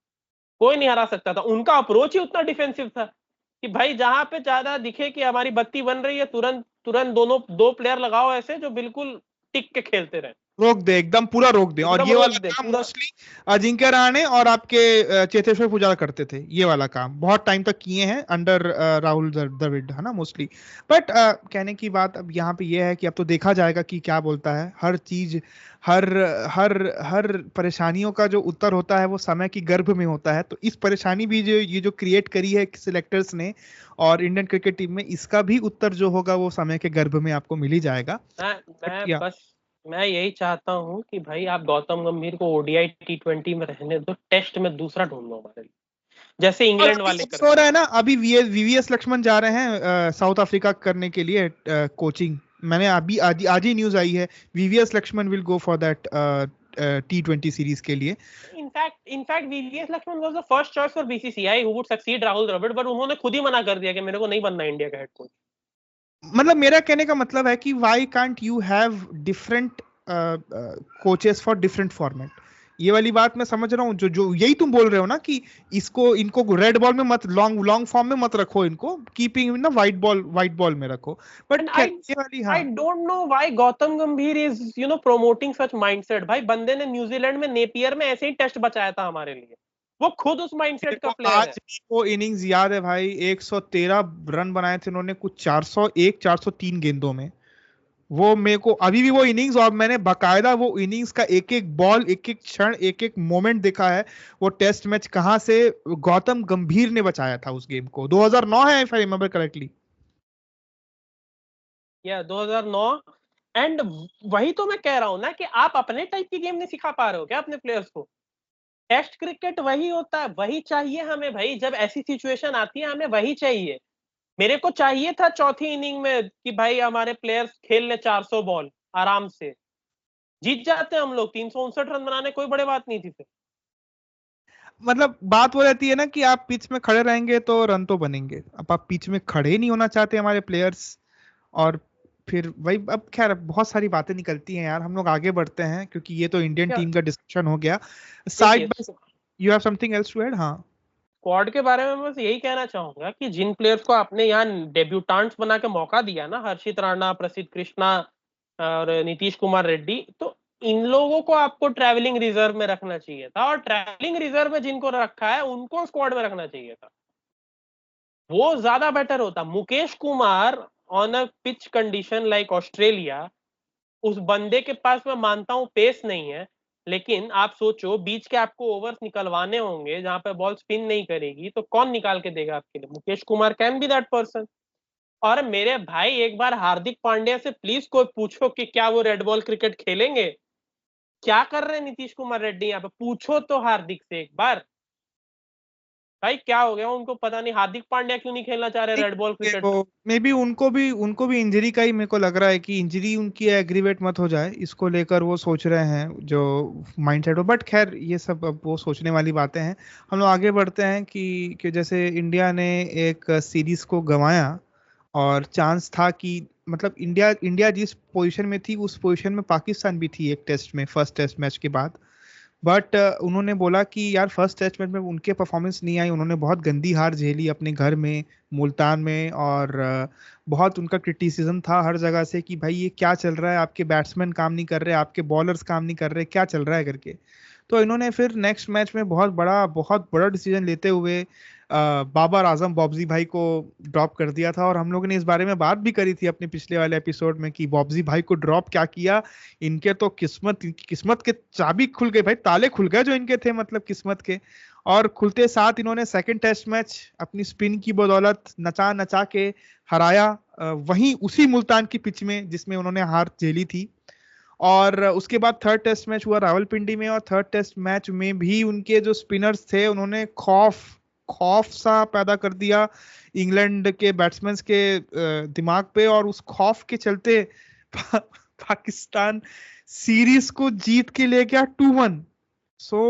कोई नहीं हरा सकता था। उनका अप्रोच ही उतना डिफेंसिव था कि कि भाई जहां पे ज्यादा दिखे कि हमारी बत्ती बन रही है, तुरंत तुरंत दोनों दो प्लेयर लगाओ ऐसे जो बिल्कुल टिक के खेलते रहे, रोक दे, एकदम पूरा रोक दे। और एकदम ये रोक वाला दे काम पूरा। मोस्टली अजिंक्य रहाणे और आपके चेतेश्वर पुजारा करते थे। ये वाला काम बहुत टाइम तक किए हैं अंडर राहुल द्रविड़, है ना मोस्टली। बट कहने की बात अब यहाँ पे ये है कि अब तो देखा जाएगा कि क्या बोलता है। हर चीज, हर हर हर परेशानियों का जो उत्तर होता है वो समय की गर्भ में होता है। तो इस परेशानी भी जो ये जो क्रिएट करी है सिलेक्टर्स ने और इंडियन क्रिकेट टीम में, इसका भी उत्तर जो होगा वो समय के गर्भ में आपको मिल ही जाएगा। मैं बट मैं या बस मैं यही चाहता हूँ कि भाई आप गौतम गंभीर को ओडीआई T20 में रहने दो, टेस्ट में दूसरा ढूंढ लो हमारे लिए, जैसे और इंग्लैंड अभी वाले अभी हो करते रहा हैं। है ना, अभी वीवीएस लक्ष्मण जा रहे हैं साउथ अफ्रीका करने के लिए कोचिंग। मैंने अभी आज ही न्यूज आई है, VVS Laxman will go for that T20 series के लिए। In fact VVS Laxman was the first choice for BCCI who would succeed Rahul Dravid, but उन्होंने खुद ही मना कर दिया कि मेरे को नहीं बनना इंडिया का हेड कोच। मतलब मेरा कहने का मतलब है कि why can't you have different coaches for different format. ये वाली बात मैं समझ रहा हूँ, जो जो यही तुम बोल रहे हो ना कि इसको इनको रेड बॉल में मत, लॉन्ग लॉन्ग फॉर्म में मत रखो, इनको कीपिंग ना वाइट बॉल में रखो। बट एंड खैर ये वाली, आई हाँ। डोंट नो व्हाई गौतम गंभीर इज प्रोमोटिंग सच माइंडसेट। भाई बंदे ने न्यूजीलैंड में नेपियर में ऐसे ही टेस्ट बचाया था हमारे लिए, वो खुद उस मेरे माइंडसेट का को प्लेयर आज है। भी वो इनिंग्स याद है भाई, 113 रन बनाए थे उन्होंने कुछ 401 403 गेंदों में। वो मेरे को अभी भी वो इनिंग्स, और मैंने बकायदा वो इनिंग्स का एक एक बॉल, एक एक क्षण, एक एक मोमेंट देखा है। वो टेस्ट मैच कहाँ से गौतम गंभीर ने बचाया था उस गेम को। 2009 है इफ आई रिमेम्बर करेक्टली। या 2009। एंड वही तो मैं कह रहा हूं ना कि आप अपने टाइप की गेम नहीं सिखा पा रहे हो क्या अपने प्लेयर्स को। टेस्ट क्रिकेट वही होता है, वही चाहिए हमें भाई। जब ऐसी सिचुएशन आती है हमें वही चाहिए। मेरे को चाहिए था चौथी इनिंग में कि भाई हमारे प्लेयर्स खेल ले 400 बॉल आराम से, जीत जाते हम लोग। 359 रन बनाने कोई बड़े बात नहीं थी फिर। मतलब बात वो रहती है ना कि आप पिच में खड़े रहेंगे तो रन तो बनेंगे। अब आप पिच में खड़े ही नहीं होना चाहते हमारे प्लेयर्स, और फिर वही। अब खैर बहुत सारी बातें निकलती हैं यार, हम लोग आगे बढ़ते हैं क्योंकि ये तो इंडियन क्या टीम का डिस्कशन हो गया। देखिए, side by, you have something else to add? हाँ। स्क्वाड के बारे में बस यही कहना चाहूंगा कि जिन प्लेयर्स को आपने यहाँ डेब्यूटांट्स बना के मौका दिया ना, हर्षित राणा, प्रसिद्ध कृष्णा और नीतीश कुमार रेड्डी, तो इन लोगों को आपको ट्रैवलिंग रिजर्व में रखना चाहिए था। और ट्रैवलिंग रिजर्व में जिनको रखा है उनको स्क्वाड में रखना चाहिए था, वो ज्यादा बेटर होता। Mukesh Kumar on a pitch condition like Australia, उस बंदे के पास मैं मानता हूं पेस नहीं है, लेकिन आप सोचो बीच के आपको ओवर्स निकलवाने होंगे जहां पे बॉल स्पिन नहीं करेगी, तो कौन निकाल के देगा आपके लिए? Mukesh Kumar can be that person. और मेरे भाई एक बार हार्दिक पांड्या से प्लीज कोई पूछो कि क्या वो रेड बॉल क्रिकेट खेलेंगे। क्या कर रहे हैं नीतीश कुमार रेड्डी यहाँ पे? पूछो तो हार्दिक से एक बार, भाई क्या हो गया उनको? पता नहीं हार्दिक पांड्या क्यों नहीं खेलना चाह रहे रेड बॉल क्रिकेट। वो मे बी उनको भी इंजरी का ही मेरे को लग रहा है कि इंजरी उनकी एग्रीवेट मत हो जाए, इसको लेकर वो सोच रहे हैं जो माइंडसेट हो। बट खैर ये सब अब वो सोचने वाली बातें हैं। हम लोग आगे बढ़ते हैं कि जैसे इंडिया ने एक सीरीज को गंवाया, और चांस था कि मतलब इंडिया इंडिया जिस पोजीशन में थी उस पोजीशन में पाकिस्तान भी थी एक टेस्ट में, फर्स्ट टेस्ट मैच के बाद। बट उन्होंने बोला कि यार फर्स्ट टेस्ट मैच में उनके परफॉर्मेंस नहीं आई, उन्होंने बहुत गंदी हार झेली अपने घर में, मुल्तान में। और बहुत उनका क्रिटिसिज्म था हर जगह से कि भाई ये क्या चल रहा है, आपके बैट्समैन काम नहीं कर रहे, आपके बॉलर्स काम नहीं कर रहे, क्या चल रहा है करके। तो इन्होंने फिर नेक्स्ट मैच में बहुत बड़ा डिसीजन लेते हुए बाबर आजम बॉब्जी भाई को ड्रॉप कर दिया था। और हम लोगों ने इस बारे में बात भी करी थी अपने पिछले वाले एपिसोड में कि बॉब्जी भाई को ड्रॉप क्या किया। इनके तो किस्मत के चाबी खुल गए भाई, ताले खुल गए जो इनके थे, मतलब किस्मत के। और खुलते साथ इन्होंने सेकंड टेस्ट मैच अपनी स्पिन की बदौलत नचा नचा के हराया, वहीं उसी मुल्तान की पिच में जिसमें उन्होंने हार झेली थी। और उसके बाद थर्ड टेस्ट मैच हुआ रावलपिंडी में, और थर्ड टेस्ट मैच में भी उनके जो स्पिनर्स थे उन्होंने खौफ खौफ सा पैदा कर दिया इंग्लैंड के बैट्समैन के दिमाग पे। और उस खौफ के चलते पाकिस्तान सीरीज को जीत के ले गया 2-1। सो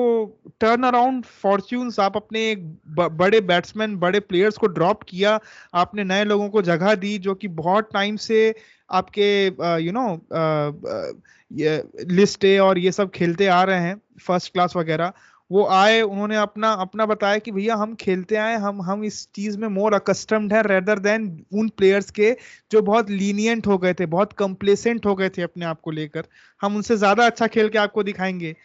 टर्न अराउंड फॉर्च्यून्स, आप अपने एक बड़े बैट्समैन, बड़े प्लेयर्स को ड्रॉप किया, आपने नए लोगों को जगह दी जो कि बहुत टाइम से आपके ये लिस्ट ए और ये सब खेलते आ रहे हैं फर्स्ट क्लास वगैरह। वो आए, उन्होंने अपना अपना बताया कि भैया हम खेलते आए, हम इस चीज में मोर अकस्टम्ड है रेदर देन उन प्लेयर्स के जो बहुत लीनियंट हो गए थे, बहुत कंप्लेसेंट हो गए थे अपने आप को लेकर। हम उनसे ज्यादा अच्छा खेल के आपको दिखाएंगे।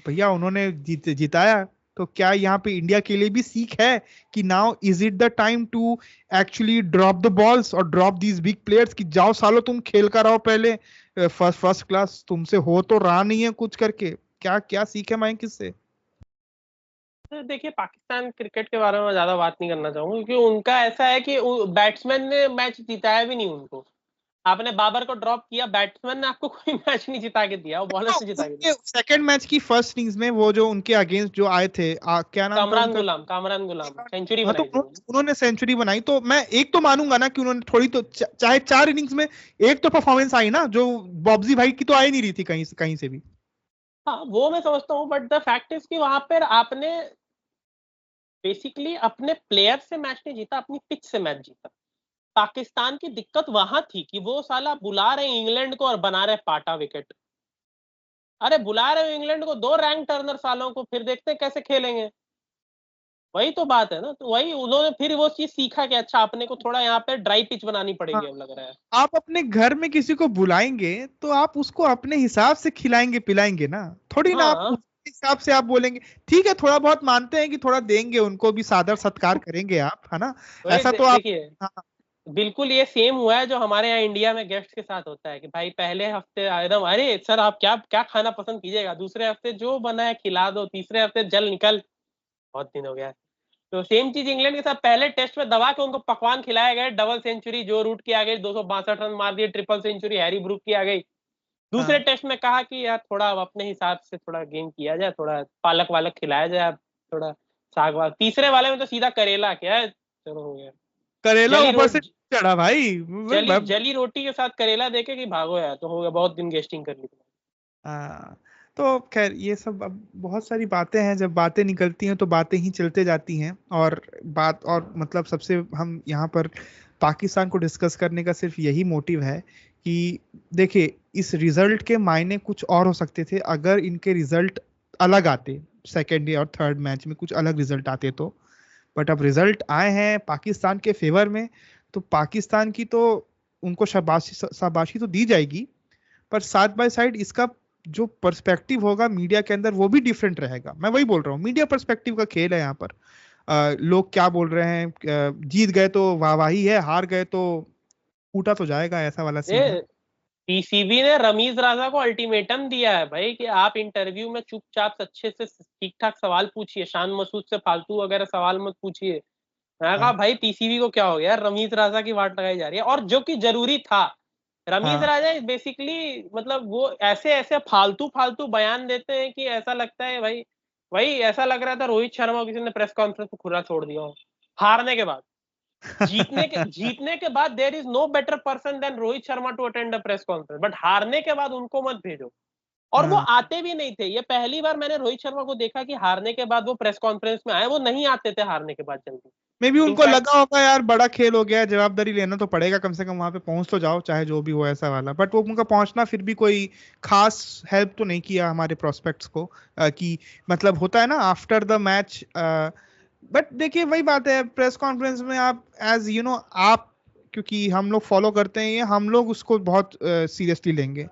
भैया उन्होंने जिताया। तो क्या यहाँ पे इंडिया के लिए भी सीख है कि now is it the time to actually drop the balls और ड्रॉप दीज बिग प्लेयर्स, कि जाओ सालो तुम खेल कर आओ पहले फर्स्ट फर्स्ट क्लास, तुमसे हो तो रहा नहीं है कुछ करके। क्या क्या सीखे मैं किससे? तो देखिए, पाकिस्तान क्रिकेट के बारे में मैं ज्यादा बात नहीं करना चाहूंगा, क्योंकि उनका ऐसा है कि बैट्समैन ने मैच जिताया भी नहीं उनको। आपने बाबर को ड्रॉप किया, बैट्समैन ने आपको कोई मैच नहीं जिता के दिया, वो बॉलर ने जिता के दिया। उनके सेकंड मैच की फर्स्ट इनिंग्स में वो जो उनके अगेंस्ट जो आए थे, क्या नाम था उनका? कामरान गुलाम सेंचुरी हाँ, तो बनाई थी उन्होंने। उन्होंने सेंचुरी बनाई, तो मैं एक तो मानूंगा ना कि उन्होंने थोड़ी तो चाहे 4 इनिंग्स में एक तो परफॉर्मेंस आई ना, जो बॉब्जी भाई की तो आई नहीं रही थी कहीं से भी। हाँ, वो मैं समझता हूँ, बट द फैक्ट इज कि वहां पर आपने बेसिकली अपने प्लेयर से मैच नहीं जीता, अपनी पिच से मैच जीता। पाकिस्तान की दिक्कत वहां थी कि वो साला बुला रहे इंग्लैंड को और बना रहे पाटा विकेट। अरे बुला रहे हो इंग्लैंड को, दो रैंक टर्नर सालों को, फिर देखते हैं कैसे खेलेंगे। वही तो बात है ना, तो वही उन्होंने फिर वो चीज सीखा कि अच्छा अपने को थोड़ा यहाँ पे ड्राई पिच बनानी हाँ, पड़ेगी, अब लग रहा है। आप अपने घर में किसी को बुलाएंगे तो आप उसको अपने हिसाब से खिलाएंगे पिलाएंगे ना, थोड़ी ना आप हाँ, उसके हिसाब से आप बोलेंगे। ठीक है, थोड़ा बहुत मानते हैं कि थोड़ा देंगे उनको भी, सादर सत्कार करेंगे आप, है ना? वही ऐसा तो आप। देखिए, हाँ, बिल्कुल ये सेम हुआ है जो हमारे यहाँ इंडिया में गेस्ट के साथ होता है कि भाई पहले हफ्ते एकदम अरे सर आप क्या क्या खाना पसंद कीजिएगा, दूसरे हफ्ते जो बना है खिला दो, तीसरे हफ्ते जल निकल, बहुत दिन हो गया है। तो सेम चीज इंग्लैंड के साथ, पहले टेस्ट में दबा के उनको पकवान खिलाया गया, डबल सेंचुरी जो रूट की आ गई, 262 रन मार दिए, ट्रिपल सेंचुरी हैरी ब्रूक की आ गई। दूसरे हाँ। टेस्ट में कहा कि यार थोड़ा अब अपने हिसाब से थोड़ा गेम किया जाए, थोड़ा पालक वालक खिलाया जाए, अब थोड़ा साग वाग। तीसरे वाले में तो सीधा करेला, क्या है, चलो हो गया। करेला जली ऊपर से रोटी, चढ़ा भाई। जली रोटी के साथ करेला देके कि भागो यार, तो हो गया, बहुत दिन गेस्टिंग कर ली तुमने। हाँ। तो खैर ये सब अब बहुत सारी बातें हैं, जब बातें निकलती हैं तो बातें ही चलते जाती हैं। और बात और मतलब सबसे हम यहाँ पर पाकिस्तान को डिस्कस करने का सिर्फ यही मोटिव है कि देखिए, इस रिजल्ट के मायने कुछ और हो सकते थे अगर इनके रिजल्ट अलग आते, सेकेंड या और थर्ड मैच में कुछ अलग रिजल्ट आते तो। बट अब रिजल्ट आए हैं पाकिस्तान के फेवर में, तो पाकिस्तान की तो उनको शाबाशी शाबाशी तो दी जाएगी। पर साइड बाय साइड इसका जो पर्सपेक्टिव होगा मीडिया के अंदर वो भी डिफरेंट रहेगा। मैं वही बोल रहा हूँ, मीडिया पर्सपेक्टिव का खेल है यहाँ पर। लोग क्या बोल रहे हैं, जीत गए तो वाहवाही है, हार गए तो कूटा तो जाएगा, ऐसा वाला सीन है। ये पीसीबी ने रमीज राजा को अल्टीमेटम दिया है भाई कि आप इंटरव्यू में चुपचाप अच्छे से ठीक ठाक सवाल पूछिए, शान मसूद से फालतू वगैरह सवाल मत पूछिए। मैं कहा हाँ, भाई पीसीबी को क्या हो गया, रमीज राजा की वाट लगाई जा रही है, और जो कि जरूरी था। रमीज हाँ, राजा बेसिकली मतलब वो ऐसे ऐसे फालतू फालतू बयान देते हैं कि ऐसा लगता है भाई, वही ऐसा लग रहा था रोहित शर्मा को किसी ने प्रेस कॉन्फ्रेंस को खुला छोड़ दिया हो हारने के बाद। जीतने के बाद there is no better person than Rohit Sharma to attend the press conference, but हारने के बाद उनको मत भेजो। और वो हाँ। आते भी नहीं थे, ये पहली बार मैंने रोहित शर्मा को देखा कि हारने के बाद वो प्रेस कॉन्फ्रेंस में आए, वो नहीं आते थे हारने के बाद जल्दी। मे भी उनको इनफैक्ट लगा होगा यार बड़ा खेल हो गया है, जवाबदारी लेना तो पड़ेगा, कम से कम वहां पे पहुंच तो जाओ चाहे जो भी हो, ऐसा वाला। बट वो उनका पहुंचना फिर भी कोई खास हेल्प तो नहीं किया हमारे प्रोस्पेक्ट्स को, कि मतलब होता है ना आफ्टर द मैच। बट देखिए वही बात है, प्रेस कॉन्फ्रेंस में आप एज यू नो आप, क्योंकि हम लोग फॉलो करते हैं ये, हम लोग उसको बहुत सीरियसली लेंगे।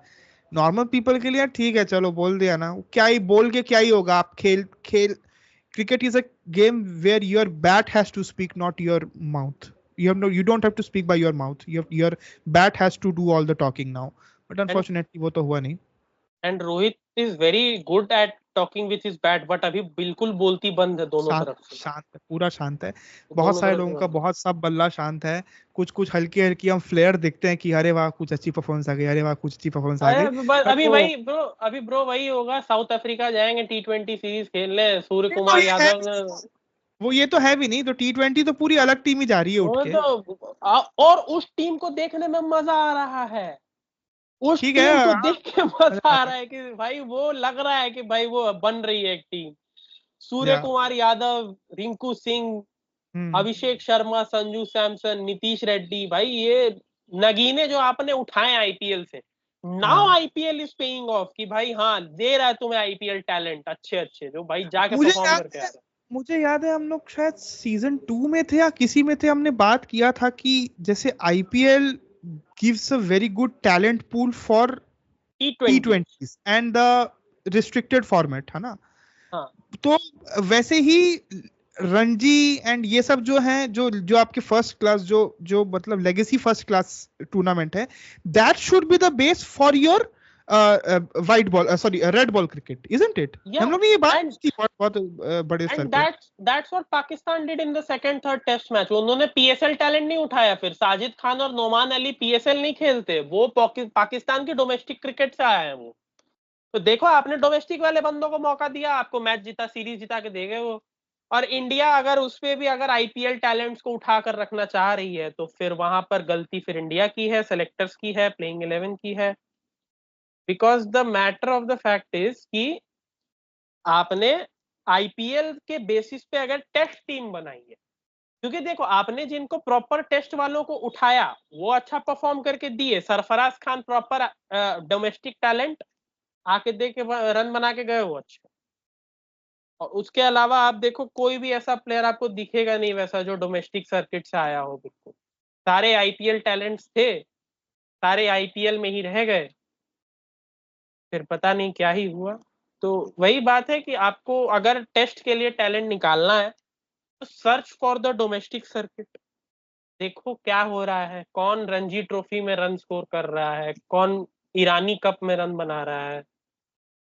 नॉर्मल पीपल के लिए ठीक है, चलो बोल दिया ना, क्या ही बोल के क्या ही होगा। आप खेल खेल cricket is a game where your bat has to speak, not your mouth. You don't have to speak by your mouth. Your bat has to do all the talking now. But and unfortunately वो तो हुआ नहीं। And Rohit is very good at talking with his bat, but अभी बिल्कुल बोलती बंद है दोनों शांत तरफ से। शांत है, पूरा शांत है। बहुत दोनों सारे तरफ से लोगों का बंद है। बहुत सब बल्ला शांत है। कुछ कुछ हल्की हल्की हम फ्लेयर देखते हैं कि अरे वाह कुछ अच्छी परफॉर्मेंस आ गई, अरे वाह कुछ अच्छी परफॉर्मेंस आ गई। बट अभी वो वही ब्रो, अभी ब्रो वही होगा, साउथ अफ्रीका जाएंगे T20 सीरीज खेलने, सूर्य ये तो कुमार ये है यादव भी ने। नहीं। वो ये तो है भी नहीं, तो T20 तो पूरी अलग टीम ही जा रही है उठ वो के। तो और उस टीम को देखने में मजा आ रहा है, उस ठीक है, टीम को हाँ, देख के मजा मजा आ आ रहा रहा है कि भाई वो लग रहा है कि भाई वो बन रही है एक टीम। है सूर्य या। कुमार यादव, रिंकू सिंह, हम्म। अभिषेक शर्मा, संजू सैमसन, नीतीश रेड्डी, भाई ये नगीने जो आपने उठाए आईपीएल से, now IPL is paying off कि भाई हाँ दे रहा है तुम्हें आईपीएल टैलेंट अच्छे जो भाई जाके परफॉर्म करके आ रहा है। मुझे याद है हम लोग शायद सीजन 2 में थे या किसी में थे, हमने बात किया था कि जैसे IPL gives a very good talent pool for T20s and the restricted format, है ना? हाँ। तो वैसे ही रणजी एंड ये सब जो हैं, जो जो आपके फर्स्ट क्लास, जो जो मतलब लेगेसी फर्स्ट क्लास टूर्नामेंट है, that should be the base for your white ball, sorry red ball cricket, isn't it? हम लोग ने ये बात की बहुत बड़े स्तर पे। That's what Pakistan did in the second third test match. उन्होंने पीएसएल टैलेंट नहीं उठाया, फिर साजिद खान और नोमान अली पीएसएल नहीं खेलते, वो पाकिस्तान की डोमेस्टिक क्रिकेट से आए हैं वो। तो देखो आपने डोमेस्टिक वाले बंदों को मौका दिया, आपको मैच जीता, सीरीज जिता के दे गए वो। और इंडिया अगर उस पे भी अगर आईपीएल टैलेंट्स को उठा कर रखना चाह रही है तो फिर वहां पर गलती फिर इंडिया की है, सेलेक्टर्स की है, प्लेइंग 11 की है। Because the matter of the fact is कि आपने आईपीएल के बेसिस पे अगर टेस्ट टीम बनाई है, क्योंकि देखो आपने जिनको प्रॉपर टेस्ट वालों को उठाया वो अच्छा परफॉर्म करके दिए। Sarfaraz Khan proper domestic talent आके दे के रन बना के गए वो अच्छे। और उसके अलावा आप देखो कोई भी ऐसा प्लेयर आपको दिखेगा नहीं वैसा जो डोमेस्टिक सर्किट से आया हो। बिल्कुल सारे आईपीएल टैलेंट्स थे, सारे आईपीएल में ही रह गए, फिर पता नहीं क्या ही हुआ। तो वही बात है कि आपको अगर टेस्ट के लिए टैलेंट निकालना है तो search for the domestic circuit. देखो क्या हो रहा है, कौन रणजी ट्रॉफी में रन स्कोर कर रहा है, कौन ईरानी कप में रन बना रहा है।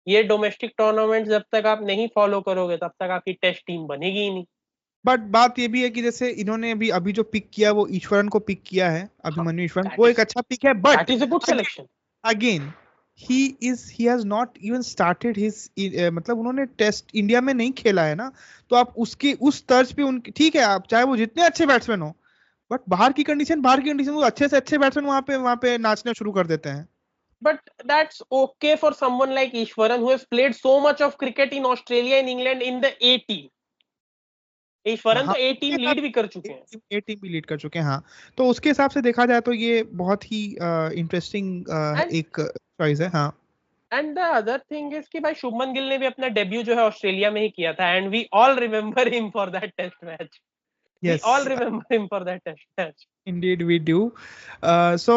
ये डोमेस्टिक टूर्नामेंट जब तक आप नहीं फॉलो करोगे तब तक आपकी टेस्ट टीम बनेगी ही नहीं। बट बात ये भी है कि जैसे इन्होंने अभी जो पिक किया वो ईश्वरन को पिक किया है, अभिमन्यु ईश्वरन, वो एक अच्छा पिक है, but that is a good selection. Again he has not even started his मतलब उन्होंने टेस्ट इंडिया में नहीं खेला है ना, तो आप उसके उस तर्ज पे उनके, ठीक है आप चाहे वो जितने अच्छे बैट्समैन हो, बट बाहर की कंडीशन वो अच्छे से अच्छे बैट्समैन वहां पे नाचने शुरू कर देते हैं। But that's okay for someone like Ishwaran who has played so much of cricket in Australia and England in the A team. Eswaran तो ए टीम लीड भी कर चुके हैं, ए टीम भी लीड कर चुके हैं, हाँ। तो उसके हिसाब से देखा जाए तो ये बहुत ही इंटरेस्टिंग एक चॉइस है, हाँ। And the other thing is कि भाई शुभमन गिल ने भी अपना डेब्यू जो है ऑस्ट्रेलिया में ही किया था, and we all remember him for that test match. We all remember him for that test match. Indeed we do. So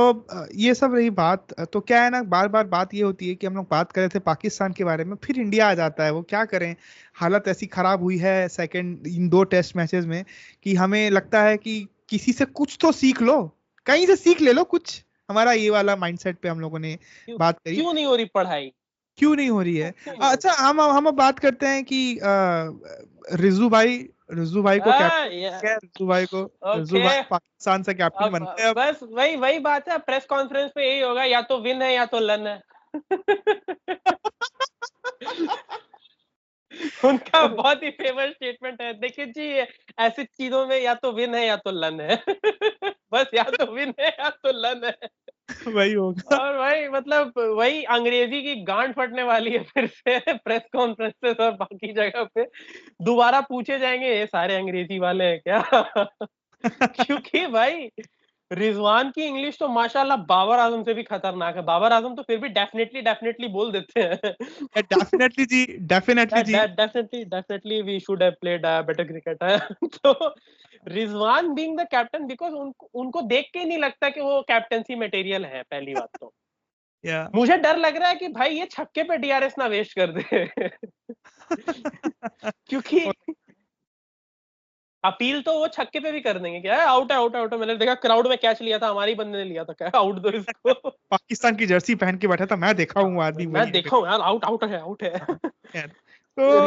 ये सब रही बात। तो क्या है ना, बार बार बात ये होती है कि हम लोग बात कर रहे थे पाकिस्तान के बारे में, फिर इंडिया आ जाता है। वो क्या करें, हालत ऐसी खराब हुई है सेकंड इन 2 टेस्ट मैचेस में कि हमें लगता है कि किसी से कुछ तो सीख लो, कहीं से सीख ले लो कुछ। हमारा ये वाला माइंडसेट पे हम लोगों ने बात करी। क्यों नहीं हो रही पढ़ाई, क्यों नहीं हो रही है? अच्छा हम अब बात करते हैं कि रिजू भाई को क्या, रिजू भाई पाकिस्तान से कैप्टन बनते हैं। बस वही बात है, प्रेस कॉन्फ्रेंस पे यही होगा, या तो विन है या तो लन है। उनका बहुत ही फेमस स्टेटमेंट है, देखिए जी ऐसी चीजों में या तो विन है या तो लन है। बस या तो विन है या तो लन है। वही होगा। और वही मतलब वही अंग्रेजी की गांड फटने वाली है फिर से प्रेस कॉन्फ्रेंसेस और बाकी जगह पे दोबारा पूछे जाएंगे ये सारे अंग्रेजी वाले हैं क्या। क्योंकि भाई रिजवान की इंग्लिश तो माशाल्लाह बाबर आजम से भी खतरनाक है। बाबर आजम तो फिर भी डेफिनेटली बोल देते हैं। Definitely we should have played better cricket. तो Rizwan being the captain, because उनको देख के ही नहीं लगता कि वो कैप्टनसी मटेरियल है, पहली बात तो। मुझे डर लग रहा है कि भाई ये छक्के पे डीआरएस ना वेस्ट कर दे। क्योंकि अपील तो वो छक्के पे भी कर देंगे, क्या आउट है। मैंने देखा क्राउड में कैच लिया था, हमारी बंदे ने लिया था, क्या आउट दो इसको। पाकिस्तान की जर्सी पहन के बैठा था, मैं देखा हूँ आदमी, मैं देखा हूँ यार, आउट है। तो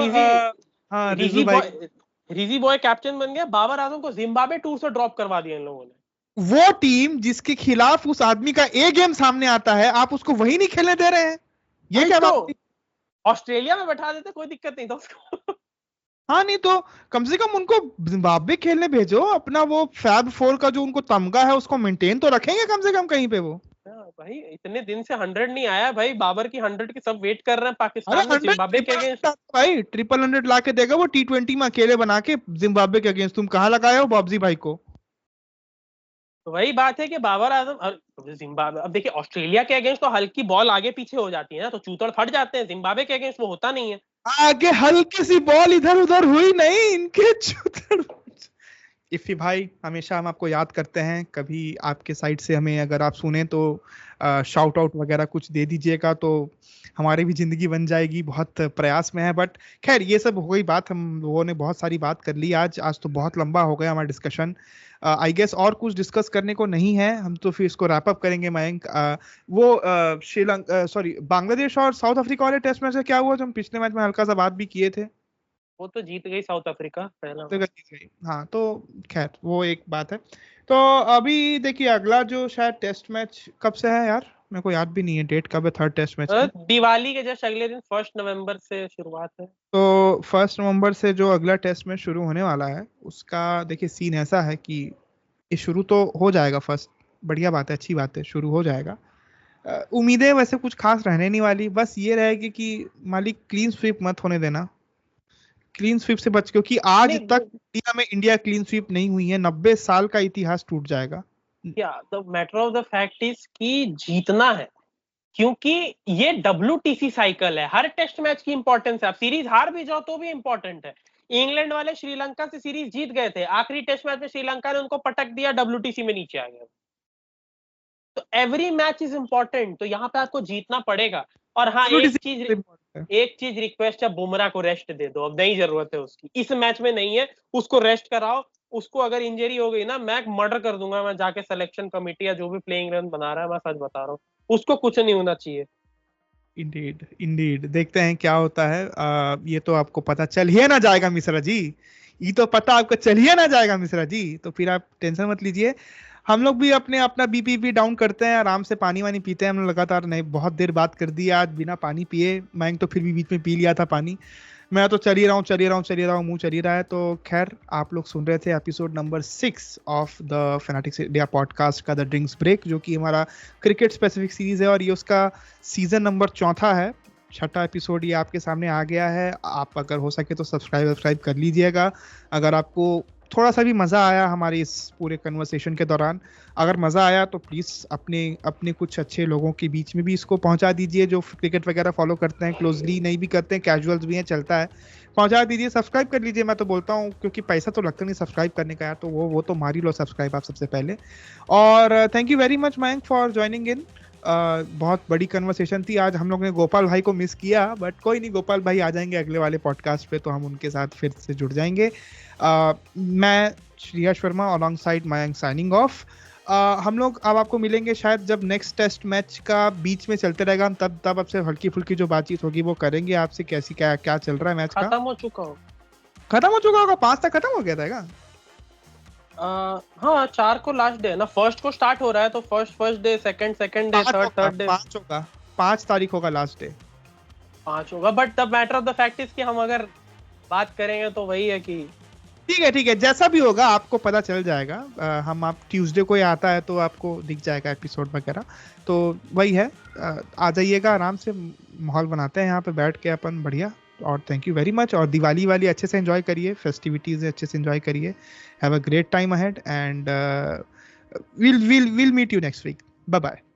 रिजी बॉय कैप्टन बन गया। बाबर आजम को जिम्बाब्वे टूर से ड्रॉप करवा दिया इन लोगों ने। वो टीम जिसके खिलाफ उस आदमी का ए गेम सामने आता है, आप उसको वही नहीं खेलने दे रहे हैं, ये क्या बात? ऑस्ट्रेलिया में बैठा देते कोई दिक्कत नहीं था उसको। हाँ, नहीं तो कम से कम उनको जिम्बाब्वे खेलने भेजो। अपना वो फैब 4 का जो उनको तमगा है उसको मेंटेन तो रखेंगे कम से कम कहीं पे वो। भाई इतने दिन से 100 नहीं आया भाई, बाबर की 100 की सब वेट कर रहे हैं पाकिस्तान में जिम्बाब्वे के अगेंस्ट। भाई 100 ला के देगा वो T20 में अकेले बना के जिम्बाब्वे के अगेंस्ट। तुम कहाँ लगाए हो बॉब्जी भाई को? तो वही बात है कि बाबर आजम जिम्बाब्वे, अब देखिए ऑस्ट्रेलिया के अगेंस्ट तो हल्की बॉल आगे पीछे हो जाती है ना, तो चूतड़ फट जाते हैं। जिम्बाब्वे के अगेंस्ट वो होता नहीं है। आगे हल्की सी बॉल इधर उधर हुई नहीं, इनके चूतड़। इफ़ी भाई, हमेशा हम आपको याद करते हैं, कभी आपके साइड से हमें अगर आप सुने तो शाउट आउट वगैरह कुछ दे दीजिएगा, तो हमारी भी जिंदगी बन जाएगी। बहुत प्रयास में है, बट खैर ये सब हो गई बात। हम लोगों ने बहुत सारी बात कर ली आज आज तो बहुत लंबा हो गया हमारा डिस्कशन। आई गेस और कुछ डिस्कस करने को नहीं है, हम तो फिर इसको रैप अप करेंगे। मयंक, वो श्रीलंका, सॉरी, बांग्लादेश और साउथ अफ्रीका वाले टेस्ट मैच से क्या हुआ, जो हम पिछले मैच में हल्का सा बात भी किए थे? वो तो जीत गई साउथ अफ्रीका पहला तो मैच। गलती से। हाँ, तो खैर वो एक बात है। तो अभी देखिए, अगला जो शायद टेस्ट मैच कब से है यार, मेरे को याद भी नहीं है डेट कब है थर्ड टेस्ट मैच की। दिवाली के जस्ट अगले दिन 1 नवंबर से शुरुआत है। तो 1 नवंबर से जो अगला टेस्ट मैच शुरू होने वाला है, उसका देखिए सीन ऐसा है कि ये शुरू तो हो जाएगा फर्स्ट। बढ़िया बात है, अच्छी बात है, शुरू हो जाएगा। उम्मीदें वैसे कुछ खास रहने नहीं वाली, बस ये रहेगी कि मालिक क्लीन स्वीप मत होने देना, क्लीन स्वीप से बच, क्योंकि आज नहीं, तक इंडिया क्लीन स्वीप नहीं हुई है, 90 साल का इतिहास टूट जाएगा। क्या the matter of the fact is कि जीतना है, क्योंकि ये WTC साइकिल है। हर टेस्ट मैच की इंपॉर्टेंस है। आप सीरीज हार भी जाओ तो भी इंपॉर्टेंट है। इंग्लैंड वाले श्रीलंका से सीरीज जीत गए थे, आखिरी टेस्ट मैच में श्रीलंका ने उनको पटक दिया, WTC में नीचे आ गया। तो एवरी मैच इज इंपॉर्टेंट, तो यहाँ पे आपको जीतना पड़ेगा। और हाँ, एक चीज रिक्वेस्ट है, बुमराह को रेस्ट दे दो, अब नहीं जरूरत है उसकी, इस मैच में नहीं है, उसको रेस्ट कराओ। उसको अगर इंजरी हो गई ना, मैं मर्डर कर दूंगा, मैं जाके सिलेक्शन कमेटी या जो भी प्लेइंग रन बना रहा है, मैं सच बता रहा हूँ, उसको कुछ नहीं होना चाहिए। इंडीड इंडीड, देखते हैं क्या होता है। ये तो आपको पता चल ही ना जाएगा मिश्रा जी, ये तो पता आपको चल ही ना जाएगा मिश्रा जी, तो फिर आप टेंशन मत लीजिए। हम लोग भी अपना बीपी डाउन करते हैं, आराम से पानी वानी पीते हैं। हम लोग लगातार नहीं, बहुत देर बात कर दी आज बिना पानी पिए। मैं तो फिर भी बीच में पी लिया था पानी। मैं तो चल ही रहा हूँ, मुंह चल ही रहा है। तो खैर, आप लोग सुन रहे थे episode number 6 of the Fanatics India podcast का द ड्रिंक्स ब्रेक, जो कि हमारा क्रिकेट स्पेसिफिक सीरीज है, और ये उसका सीजन नंबर 4 है। 6वां एपिसोड ये आपके सामने आ गया है। आप अगर हो सके तो सब्सक्राइब कर लीजिएगा। अगर आपको थोड़ा सा भी मज़ा आया हमारे इस पूरे कन्वर्सेशन के दौरान, अगर मज़ा आया तो प्लीज़ अपने कुछ अच्छे लोगों के बीच में भी इसको पहुंचा दीजिए, जो क्रिकेट वगैरह फॉलो करते हैं, क्लोजली नहीं भी करते हैं, कैजुअल्स भी हैं, चलता है, पहुंचा दीजिए। सब्सक्राइब कर लीजिए, मैं तो बोलता हूँ, क्योंकि पैसा तो लगता नहीं सब्सक्राइब करने का यार, तो वो तो मार ही लो सब्सक्राइब आप सबसे पहले। और thank you very much Mayank for joining in. बहुत बड़ी कन्वर्सेशन थी आज। हम लोग ने गोपाल भाई को मिस किया, बट कोई नहीं, गोपाल भाई आ जाएंगे अगले वाले पॉडकास्ट पे, तो हम उनके साथ फिर से जुड़ जाएंगे। मैं Shreyas Verma along side Mayank signing off. हम लोग अब आपको मिलेंगे शायद जब नेक्स्ट टेस्ट मैच का बीच में चलते रहेगा, हम तब आपसे हल्की फुल्की जो बातचीत होगी वो करेंगे आपसे, कैसी क्या चल रहा है मैच का। खत्म हो चुका होगा 5 तक खत्म हो गया था। हाँ, 4 को लास्ट डे है ना, फर्स्ट को स्टार्ट हो रहा है, तो first day, second day, third day, 5 होगा, 5 तारीख होगा लास्ट डे, 5 होगा। But the matter of the fact is कि हम अगर बात करेंगे तो वही है कि ठीक है, जैसा भी होगा आपको पता चल जाएगा। हम आप ट्यूसडे को ही आता है तो आपको दिख जाएगा एपिसोड वगैरह, तो वही है। आ जाइएगा, आराम से माहौल बनाते हैं यहाँ पे बैठ के अपन, बढ़िया। और थैंक यू वेरी मच, और दिवाली वाली अच्छे से एंजॉय करिए, फेस्टिविटीज अच्छे से एंजॉय करिए। Have a great time ahead, and we'll meet you next week. Bye bye.